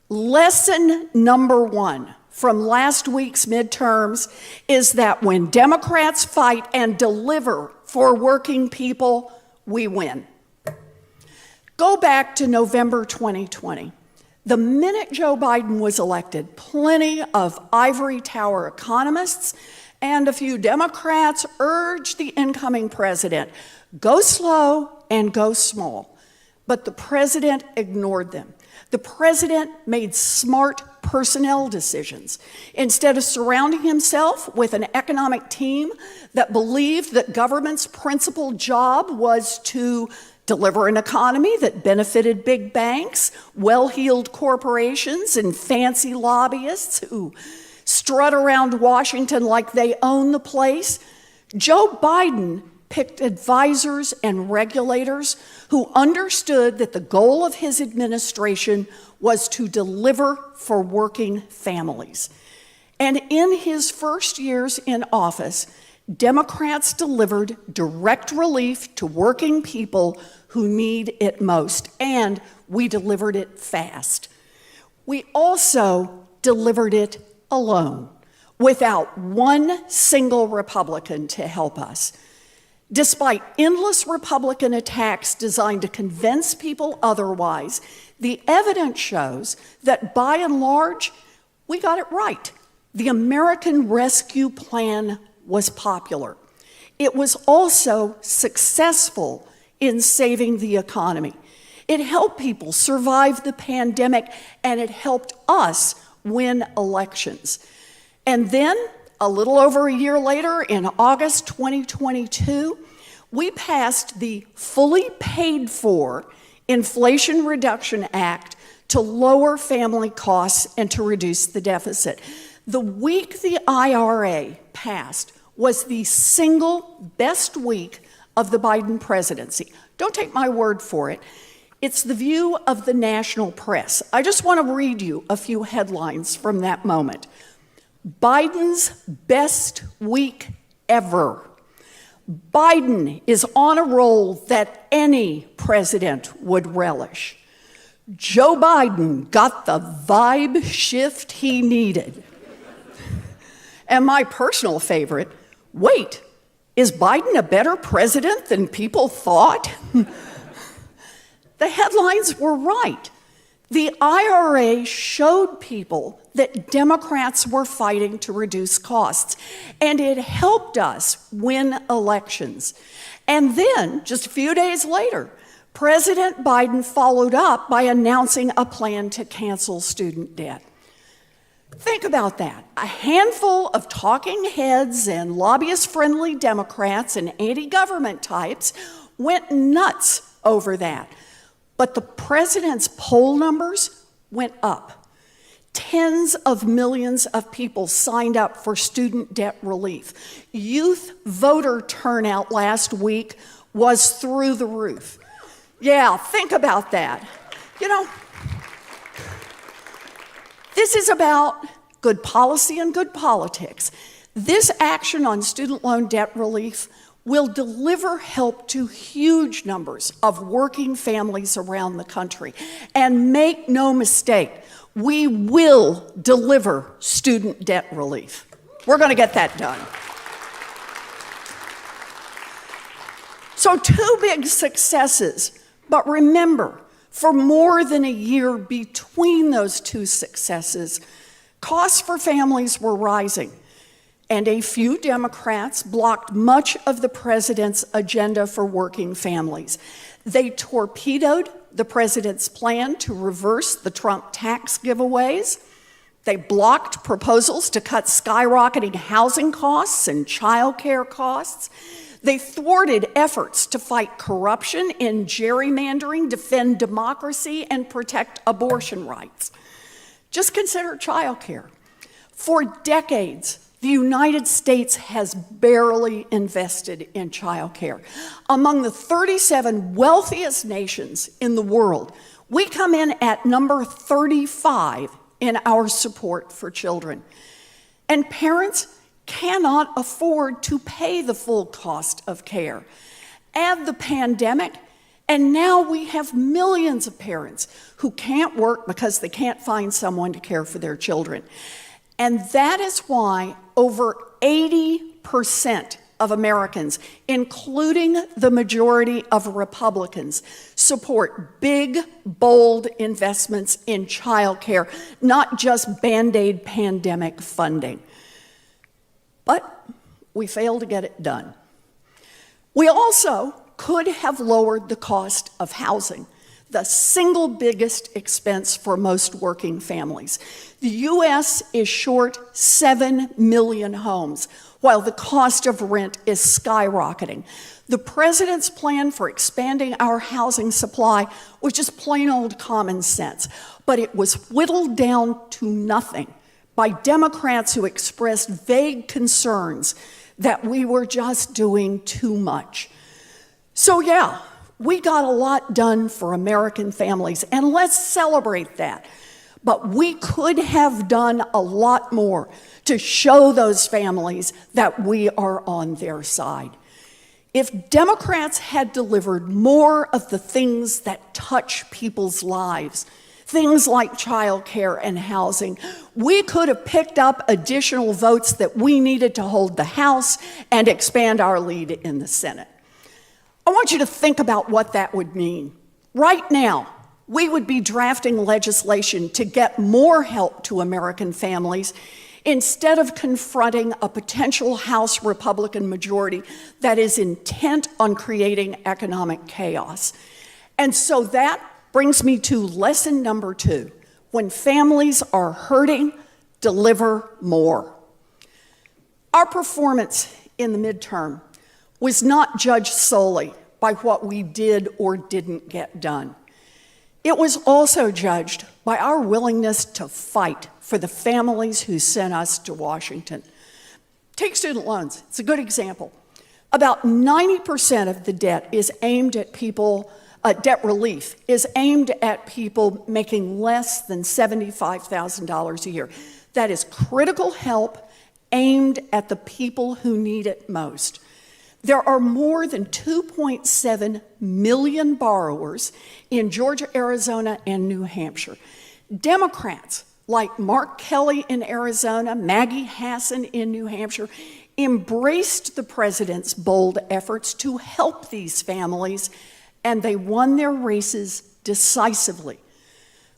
lesson number one from last week's midterms is that when Democrats fight and deliver for working people, we win. Go back to November 2020. The minute Joe Biden was elected, plenty of ivory tower economists and a few Democrats urged the incoming president, go slow and go small. But the president ignored them. The president made smart personnel decisions. Instead of surrounding himself with an economic team that believed that government's principal job was to deliver an economy that benefited big banks, well-heeled corporations, and fancy lobbyists who strut around Washington like they own the place, Joe Biden picked advisors and regulators who understood that the goal of his administration was to deliver for working families. And in his first years in office, Democrats delivered direct relief to working people who need it most, and we delivered it fast. We also delivered it alone, without one single Republican to help us. Despite endless Republican attacks designed to convince people otherwise, the evidence shows that by and large, we got it right. The American Rescue Plan was popular. It was also successful in saving the economy. It helped people survive the pandemic, and it helped us win elections. And then, a little over a year later, in August 2022, we passed the fully paid for Inflation Reduction Act to lower family costs and to reduce the deficit. The week the IRA passed was the single best week of the Biden presidency. Don't take my word for it. It's the view of the national press. I just want to read you a few headlines from that moment. Biden's best week ever. Biden is on a roll that any president would relish. Joe Biden got the vibe shift he needed. And my personal favorite, wait, is Biden a better president than people thought? The headlines were right. The IRA showed people that Democrats were fighting to reduce costs, and it helped us win elections. And then, just a few days later, President Biden followed up by announcing a plan to cancel student debt. Think about that. A handful of talking heads and lobbyist-friendly Democrats and anti-government types went nuts over that. But the president's poll numbers went up. Tens of millions of people signed up for student debt relief. Youth voter turnout last week was through the roof. Yeah, think about that. You know, this is about good policy and good politics. This action on student loan debt relief will deliver help to huge numbers of working families around the country. And make no mistake, we will deliver student debt relief. We're going to get that done. So 2 big successes, but remember, for more than a year between those 2 successes, costs for families were rising. And a few Democrats blocked much of the president's agenda for working families. They torpedoed the president's plan to reverse the Trump tax giveaways. They blocked proposals to cut skyrocketing housing costs and childcare costs. They thwarted efforts to fight corruption in gerrymandering, defend democracy, and protect abortion rights. Just consider childcare. For decades, the United States has barely invested in childcare. Among the 37 wealthiest nations in the world, we come in at number 35 in our support for children. And parents cannot afford to pay the full cost of care. Add the pandemic, and now we have millions of parents who can't work because they can't find someone to care for their children. And that is why over 80% of Americans, including the majority of Republicans, support big, bold investments in childcare, not just Band-Aid pandemic funding. But we failed to get it done. We also could have lowered the cost of housing, the single biggest expense for most working families. The U.S. is short 7 million homes, while the cost of rent is skyrocketing. The president's plan for expanding our housing supply was just plain old common sense, but it was whittled down to nothing by Democrats who expressed vague concerns that we were just doing too much. So yeah, we got a lot done for American families, and let's celebrate that. But we could have done a lot more to show those families that we are on their side. If Democrats had delivered more of the things that touch people's lives, things like childcare and housing, we could have picked up additional votes that we needed to hold the House and expand our lead in the Senate. I want you to think about what that would mean. Right now, we would be drafting legislation to get more help to American families instead of confronting a potential House Republican majority that is intent on creating economic chaos. And so that brings me to lesson number 2. When families are hurting, deliver more. Our performance in the midterm was not judged solely by what we did or didn't get done. It was also judged by our willingness to fight for the families who sent us to Washington. Take student loans. It's a good example. About 90% of the debt is aimed at people, debt relief is aimed at people making less than $75,000 a year. That is critical help aimed at the people who need it most. There are more than 2.7 million borrowers in Georgia, Arizona, and New Hampshire. Democrats like Mark Kelly in Arizona, Maggie Hassan in New Hampshire, embraced the president's bold efforts to help these families, and they won their races decisively.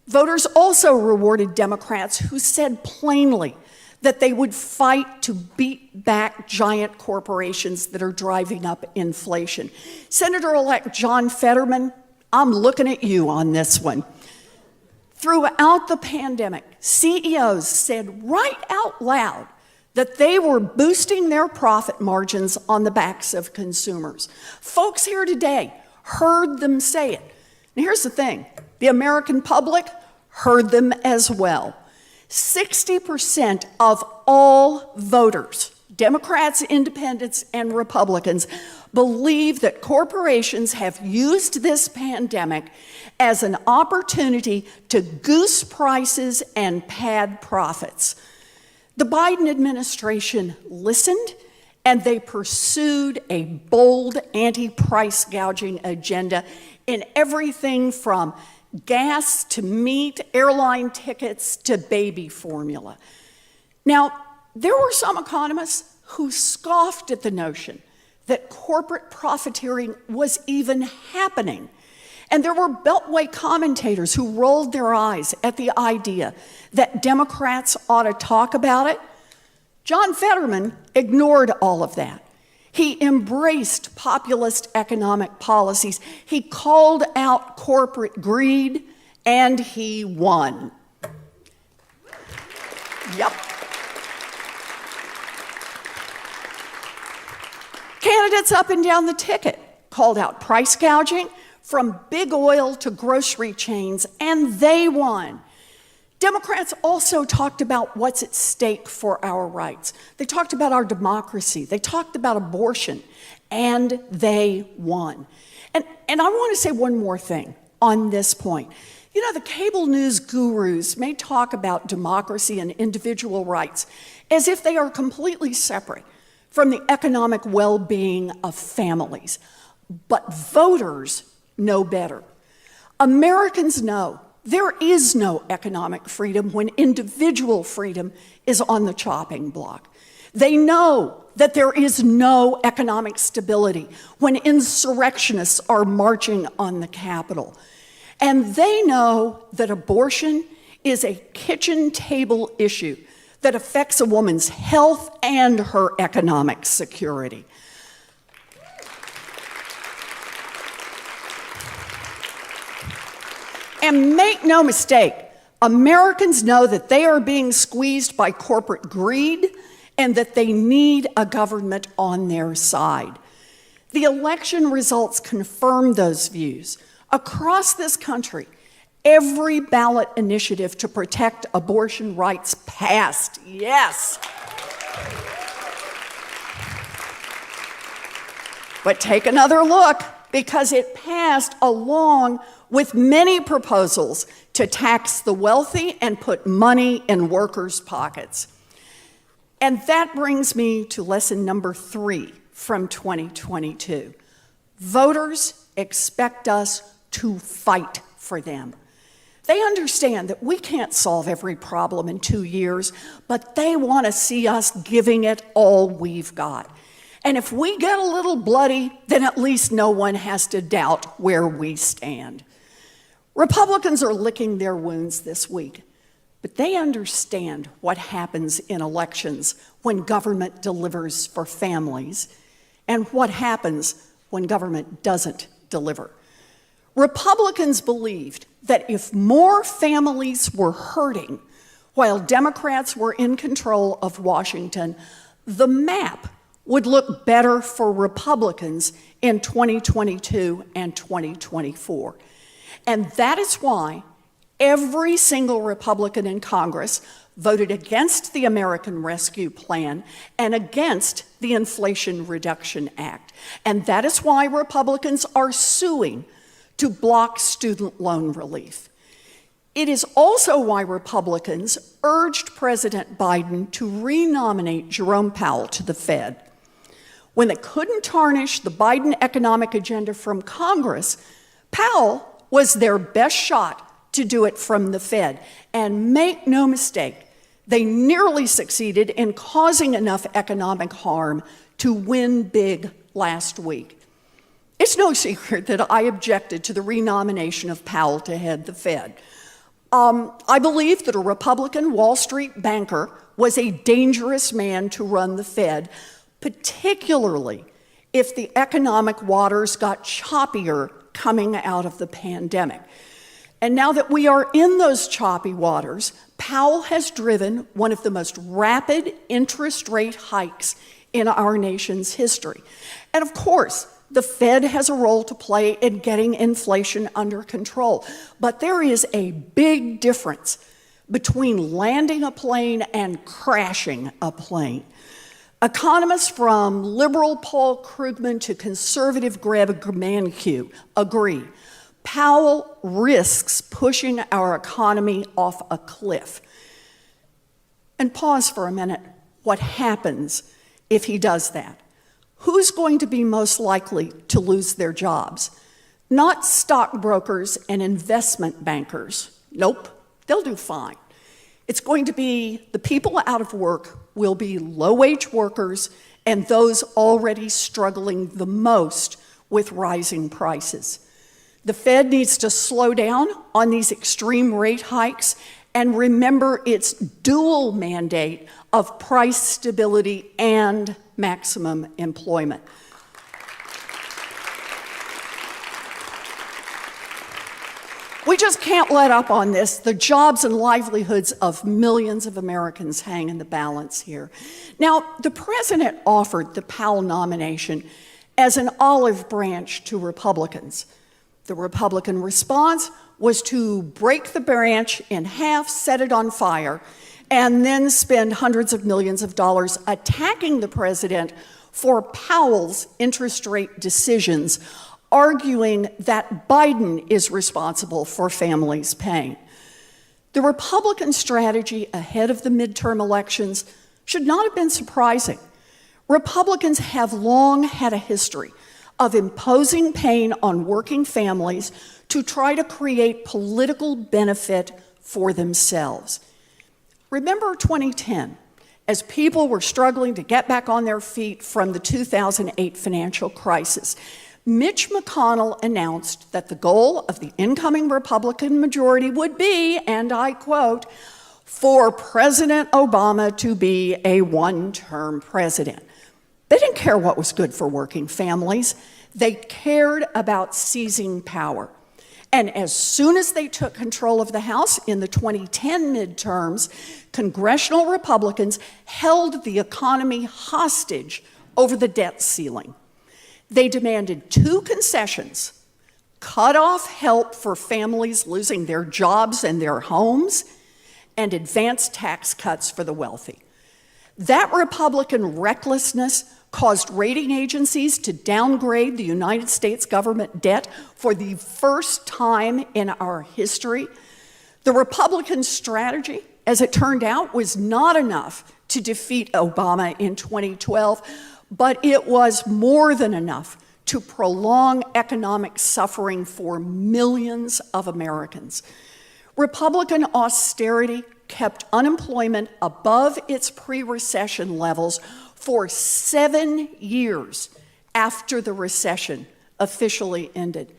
Voters also rewarded Democrats who said plainly that they would fight to beat back giant corporations that are driving up inflation. Senator-elect John Fetterman, I'm looking at you on this one. Throughout the pandemic, CEOs said right out loud that they were boosting their profit margins on the backs of consumers. Folks here today heard them say it. And here's the thing, the American public heard them as well. 60% of all voters, Democrats, Independents, and Republicans, believe that corporations have used this pandemic as an opportunity to goose prices and pad profits. The Biden administration listened, and they pursued a bold anti-price gouging agenda in everything from gas to meat, airline tickets to baby formula. Now, there were some economists who scoffed at the notion that corporate profiteering was even happening. And there were Beltway commentators who rolled their eyes at the idea that Democrats ought to talk about it. John Fetterman ignored all of that. He embraced populist economic policies. He called out corporate greed, and he won. Yep. Candidates up and down the ticket called out price gouging from big oil to grocery chains, and they won. Democrats also talked about what's at stake for our rights. They talked about our democracy. They talked about abortion, and they won. And I want to say one more thing on this point. You know, the cable news gurus may talk about democracy and individual rights as if they are completely separate from the economic well-being of families. But voters know better. Americans know there is no economic freedom when individual freedom is on the chopping block. They know that there is no economic stability when insurrectionists are marching on the Capitol. And they know that abortion is a kitchen table issue that affects a woman's health and her economic security. And make no mistake, Americans know that they are being squeezed by corporate greed and that they need a government on their side. The election results confirm those views. Across this country, every ballot initiative to protect abortion rights passed. Yes. But take another look, because it passed along with many proposals to tax the wealthy and put money in workers' pockets. And that brings me to lesson number 3 from 2022. Voters expect us to fight for them. They understand that we can't solve every problem in 2 years, but they want to see us giving it all we've got. And if we get a little bloody, then at least no one has to doubt where we stand. Republicans are licking their wounds this week, but they understand what happens in elections when government delivers for families and what happens when government doesn't deliver. Republicans believed that if more families were hurting while Democrats were in control of Washington, the map would look better for Republicans in 2022 and 2024. And that is why every single Republican in Congress voted against the American Rescue Plan and against the Inflation Reduction Act. And that is why Republicans are suing to block student loan relief. It is also why Republicans urged President Biden to renominate Jerome Powell to the Fed. When they couldn't tarnish the Biden economic agenda from Congress, Powell was their best shot to do it from the Fed. And make no mistake, they nearly succeeded in causing enough economic harm to win big last week. It's no secret that I objected to the renomination of Powell to head the Fed. I believe that a Republican Wall Street banker was a dangerous man to run the Fed, particularly if the economic waters got choppier coming out of the pandemic. And now that we are in those choppy waters, Powell has driven one of the most rapid interest rate hikes in our nation's history. And of course, the Fed has a role to play in getting inflation under control. But there is a big difference between landing a plane and crashing a plane. Economists from liberal Paul Krugman to conservative Greg Mankiw agree. Powell risks pushing our economy off a cliff. And pause for a minute. What happens if he does that? Who's going to be most likely to lose their jobs? Not stockbrokers and investment bankers. Nope, they'll do fine. It's going to be the people out of work will be low-wage workers and those already struggling the most with rising prices. The Fed needs to slow down on these extreme rate hikes and remember its dual mandate of price stability and maximum employment. We just can't let up on this. The jobs and livelihoods of millions of Americans hang in the balance here. Now, the president offered the Powell nomination as an olive branch to Republicans. The Republican response was to break the branch in half, set it on fire, and then spend hundreds of millions of dollars attacking the president for Powell's interest rate decisions, arguing that Biden is responsible for families paying. The Republican strategy ahead of the midterm elections should not have been surprising. Republicans have long had a history of imposing pain on working families to try to create political benefit for themselves. Remember 2010, as people were struggling to get back on their feet from the 2008 financial crisis. Mitch McConnell announced that the goal of the incoming Republican majority would be, and I quote, for President Obama to be a one-term president. They didn't care what was good for working families. They cared about seizing power. And as soon as they took control of the House in the 2010 midterms, congressional Republicans held the economy hostage over the debt ceiling. They demanded two concessions: cut off help for families losing their jobs and their homes, and advanced tax cuts for the wealthy. That Republican recklessness caused rating agencies to downgrade the United States government debt for the first time in our history. The Republican strategy, as it turned out, was not enough to defeat Obama in 2012, but it was more than enough to prolong economic suffering for millions of Americans. Republican austerity kept unemployment above its pre-recession levels for 7 years after the recession officially ended.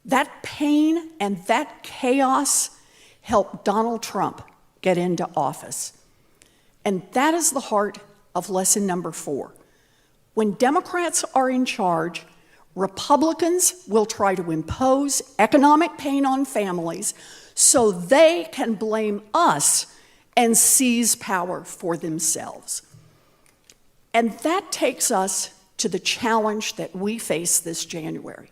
That pain and that chaos helped Donald Trump get into office. And that is the heart of lesson number 4. When Democrats are in charge, Republicans will try to impose economic pain on families so they can blame us and seize power for themselves. And that takes us to the challenge that we face this January.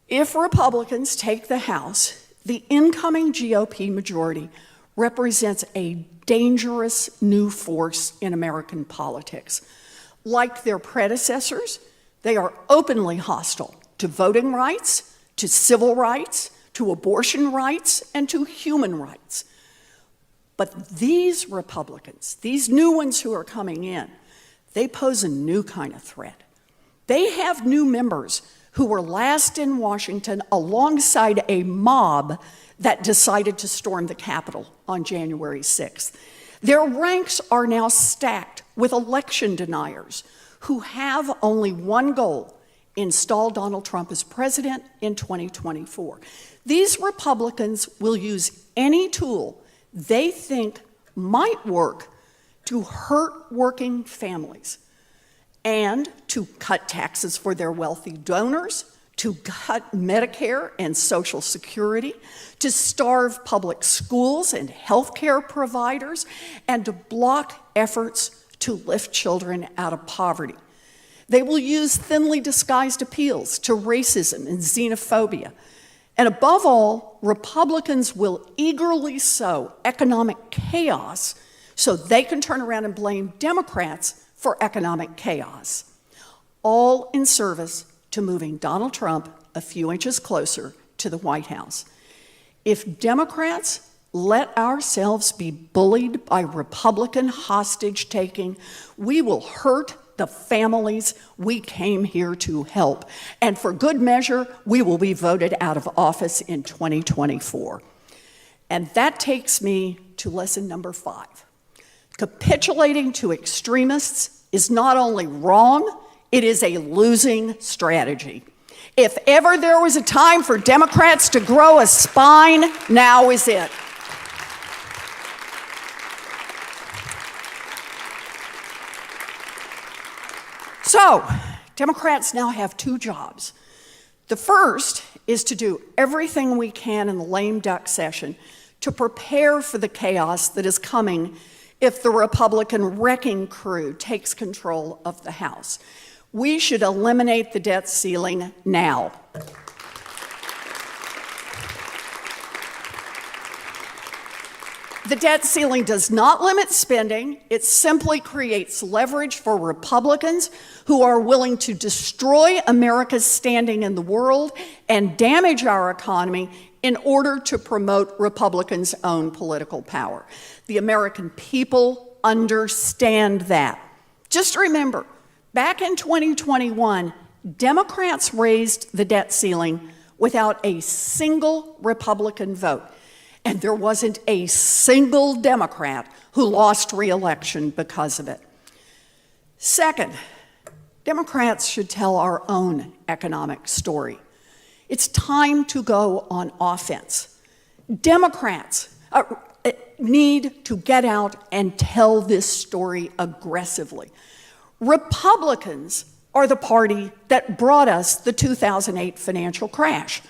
If Republicans take the House, the incoming GOP majority represents a dangerous new force in American politics. Like their predecessors, they are openly hostile to voting rights, to civil rights, to abortion rights, and to human rights. But these Republicans, these new ones who are coming in, they pose a new kind of threat. They have new members who were last in Washington alongside a mob that decided to storm the Capitol on January 6th. Their ranks are now stacked with election deniers who have only one goal: install Donald Trump as president in 2024. These Republicans will use any tool they think might work to hurt working families and to cut taxes for their wealthy donors, to cut Medicare and Social Security, to starve public schools and healthcare providers, and to block efforts to lift children out of poverty. They will use thinly disguised appeals to racism and xenophobia. And above all, Republicans will eagerly sow economic chaos so they can turn around and blame Democrats for economic chaos, all in service to moving Donald Trump a few inches closer to the White House. If Democrats let ourselves be bullied by Republican hostage-taking, we will hurt the families we came here to help. And for good measure, we will be voted out of office in 2024. And that takes me to lesson number 5. Capitulating to extremists is not only wrong, it is a losing strategy. If ever there was a time for Democrats to grow a spine, now is it. So, Democrats now have 2 jobs. The first is to do everything we can in the lame duck session to prepare for the chaos that is coming if the Republican wrecking crew takes control of the House. We should eliminate the debt ceiling now. The debt ceiling does not limit spending. It simply creates leverage for Republicans who are willing to destroy America's standing in the world and damage our economy in order to promote Republicans' own political power. The American people understand that. Just remember, back in 2021, Democrats raised the debt ceiling without a single Republican vote. And there wasn't a single Democrat who lost re-election because of it. Second, Democrats should tell our own economic story. It's time to go on offense. Democrats need to get out and tell this story aggressively. Republicans are the party that brought us the 2008 financial crash.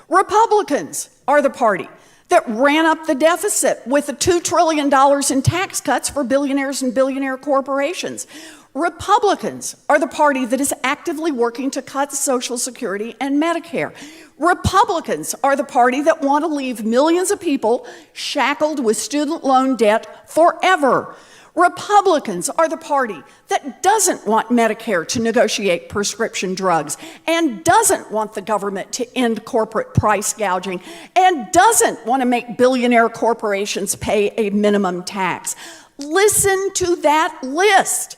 Republicans are the party that ran up the deficit with the $2 trillion in tax cuts for billionaires and billionaire corporations. Republicans are the party that is actively working to cut Social Security and Medicare. Republicans are the party that want to leave millions of people shackled with student loan debt forever. Republicans are the party that doesn't want Medicare to negotiate prescription drugs and doesn't want the government to end corporate price gouging and doesn't want to make billionaire corporations pay a minimum tax. Listen to that list.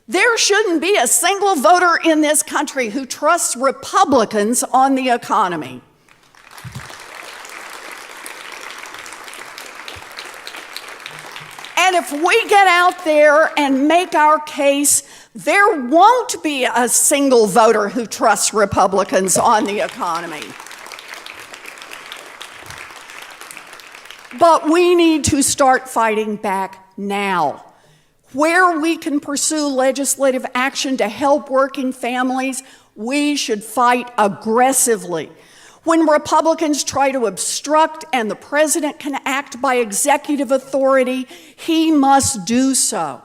There shouldn't be a single voter in this country who trusts Republicans on the economy. And if we get out there and make our case, there won't be a single voter who trusts Republicans on the economy. But we need to start fighting back now. Where we can pursue legislative action to help working families, we should fight aggressively. When Republicans try to obstruct and the president can act by executive authority, he must do so.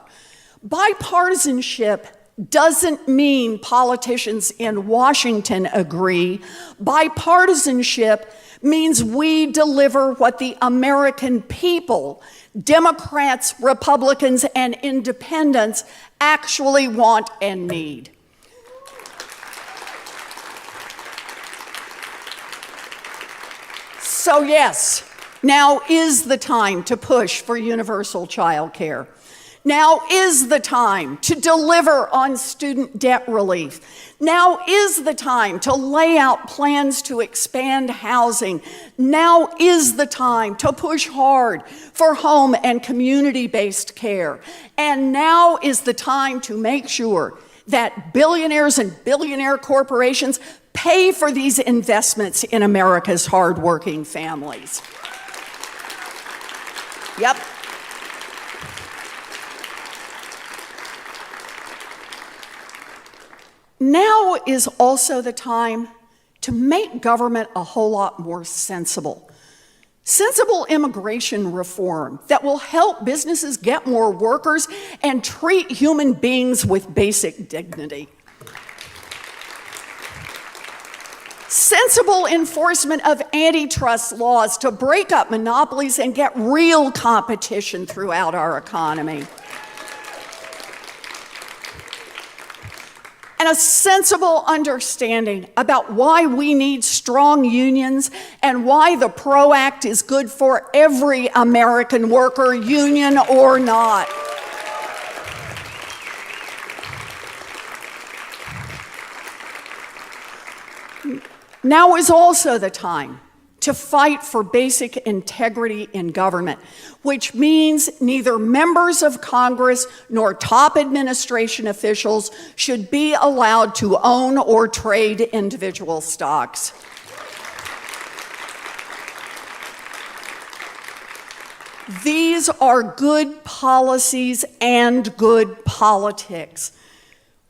Bipartisanship doesn't mean politicians in Washington agree. Bipartisanship means we deliver what the American people, Democrats, Republicans, and independents actually want and need. So yes, now is the time to push for universal child care. Now is the time to deliver on student debt relief. Now is the time to lay out plans to expand housing. Now is the time to push hard for home and community-based care. And now is the time to make sure that billionaires and billionaire corporations pay for these investments in America's hardworking families. Yep. Now is also the time to make government a whole lot more sensible. Sensible immigration reform that will help businesses get more workers and treat human beings with basic dignity. Sensible enforcement of antitrust laws to break up monopolies and get real competition throughout our economy. And a sensible understanding about why we need strong unions and why the PRO Act is good for every American worker, union or not. Now is also the time to fight for basic integrity in government, which means neither members of Congress nor top administration officials should be allowed to own or trade individual stocks. These are good policies and good politics.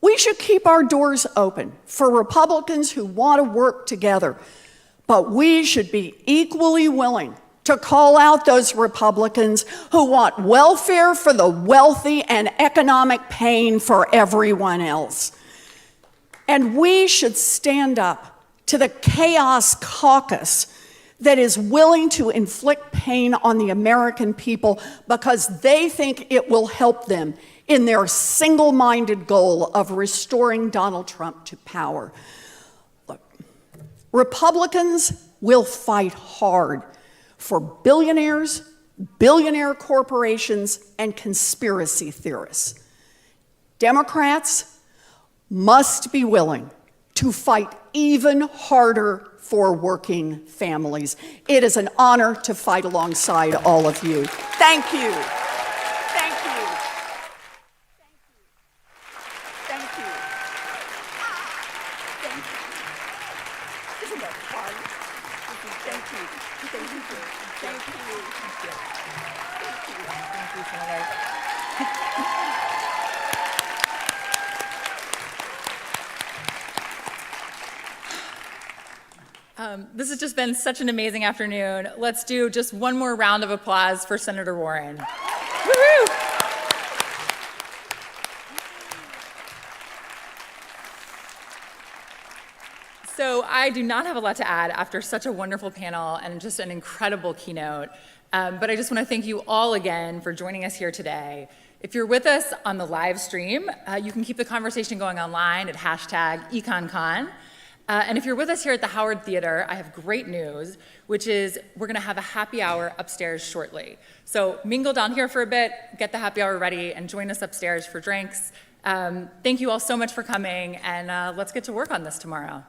We should keep our doors open for Republicans who want to work together, but we should be equally willing to call out those Republicans who want welfare for the wealthy and economic pain for everyone else. And we should stand up to the chaos caucus that is willing to inflict pain on the American people because they think it will help them in their single-minded goal of restoring Donald Trump to power. Look, Republicans will fight hard for billionaires, billionaire corporations, and conspiracy theorists. Democrats must be willing to fight even harder for working families. It is an honor to fight alongside all of you. Thank you. Thank you. Thank you. Thank you. Isn't that fun? Thank you. Thank you. Thank you. Thank you so much. This has just been such an amazing afternoon. Let's do just one more round of applause for Senator Warren. Woo-hoo! So I do not have a lot to add after such a wonderful panel and just an incredible keynote. But I just want to thank you all again for joining us here today. If you're with us on the live stream, you can keep the conversation going online at #EconCon. And if you're with us here at the Howard Theater, I have great news, which is we're going to have a happy hour upstairs shortly. So mingle down here for a bit, get the happy hour ready, and join us upstairs for drinks. Thank you all so much for coming, and let's get to work on this tomorrow.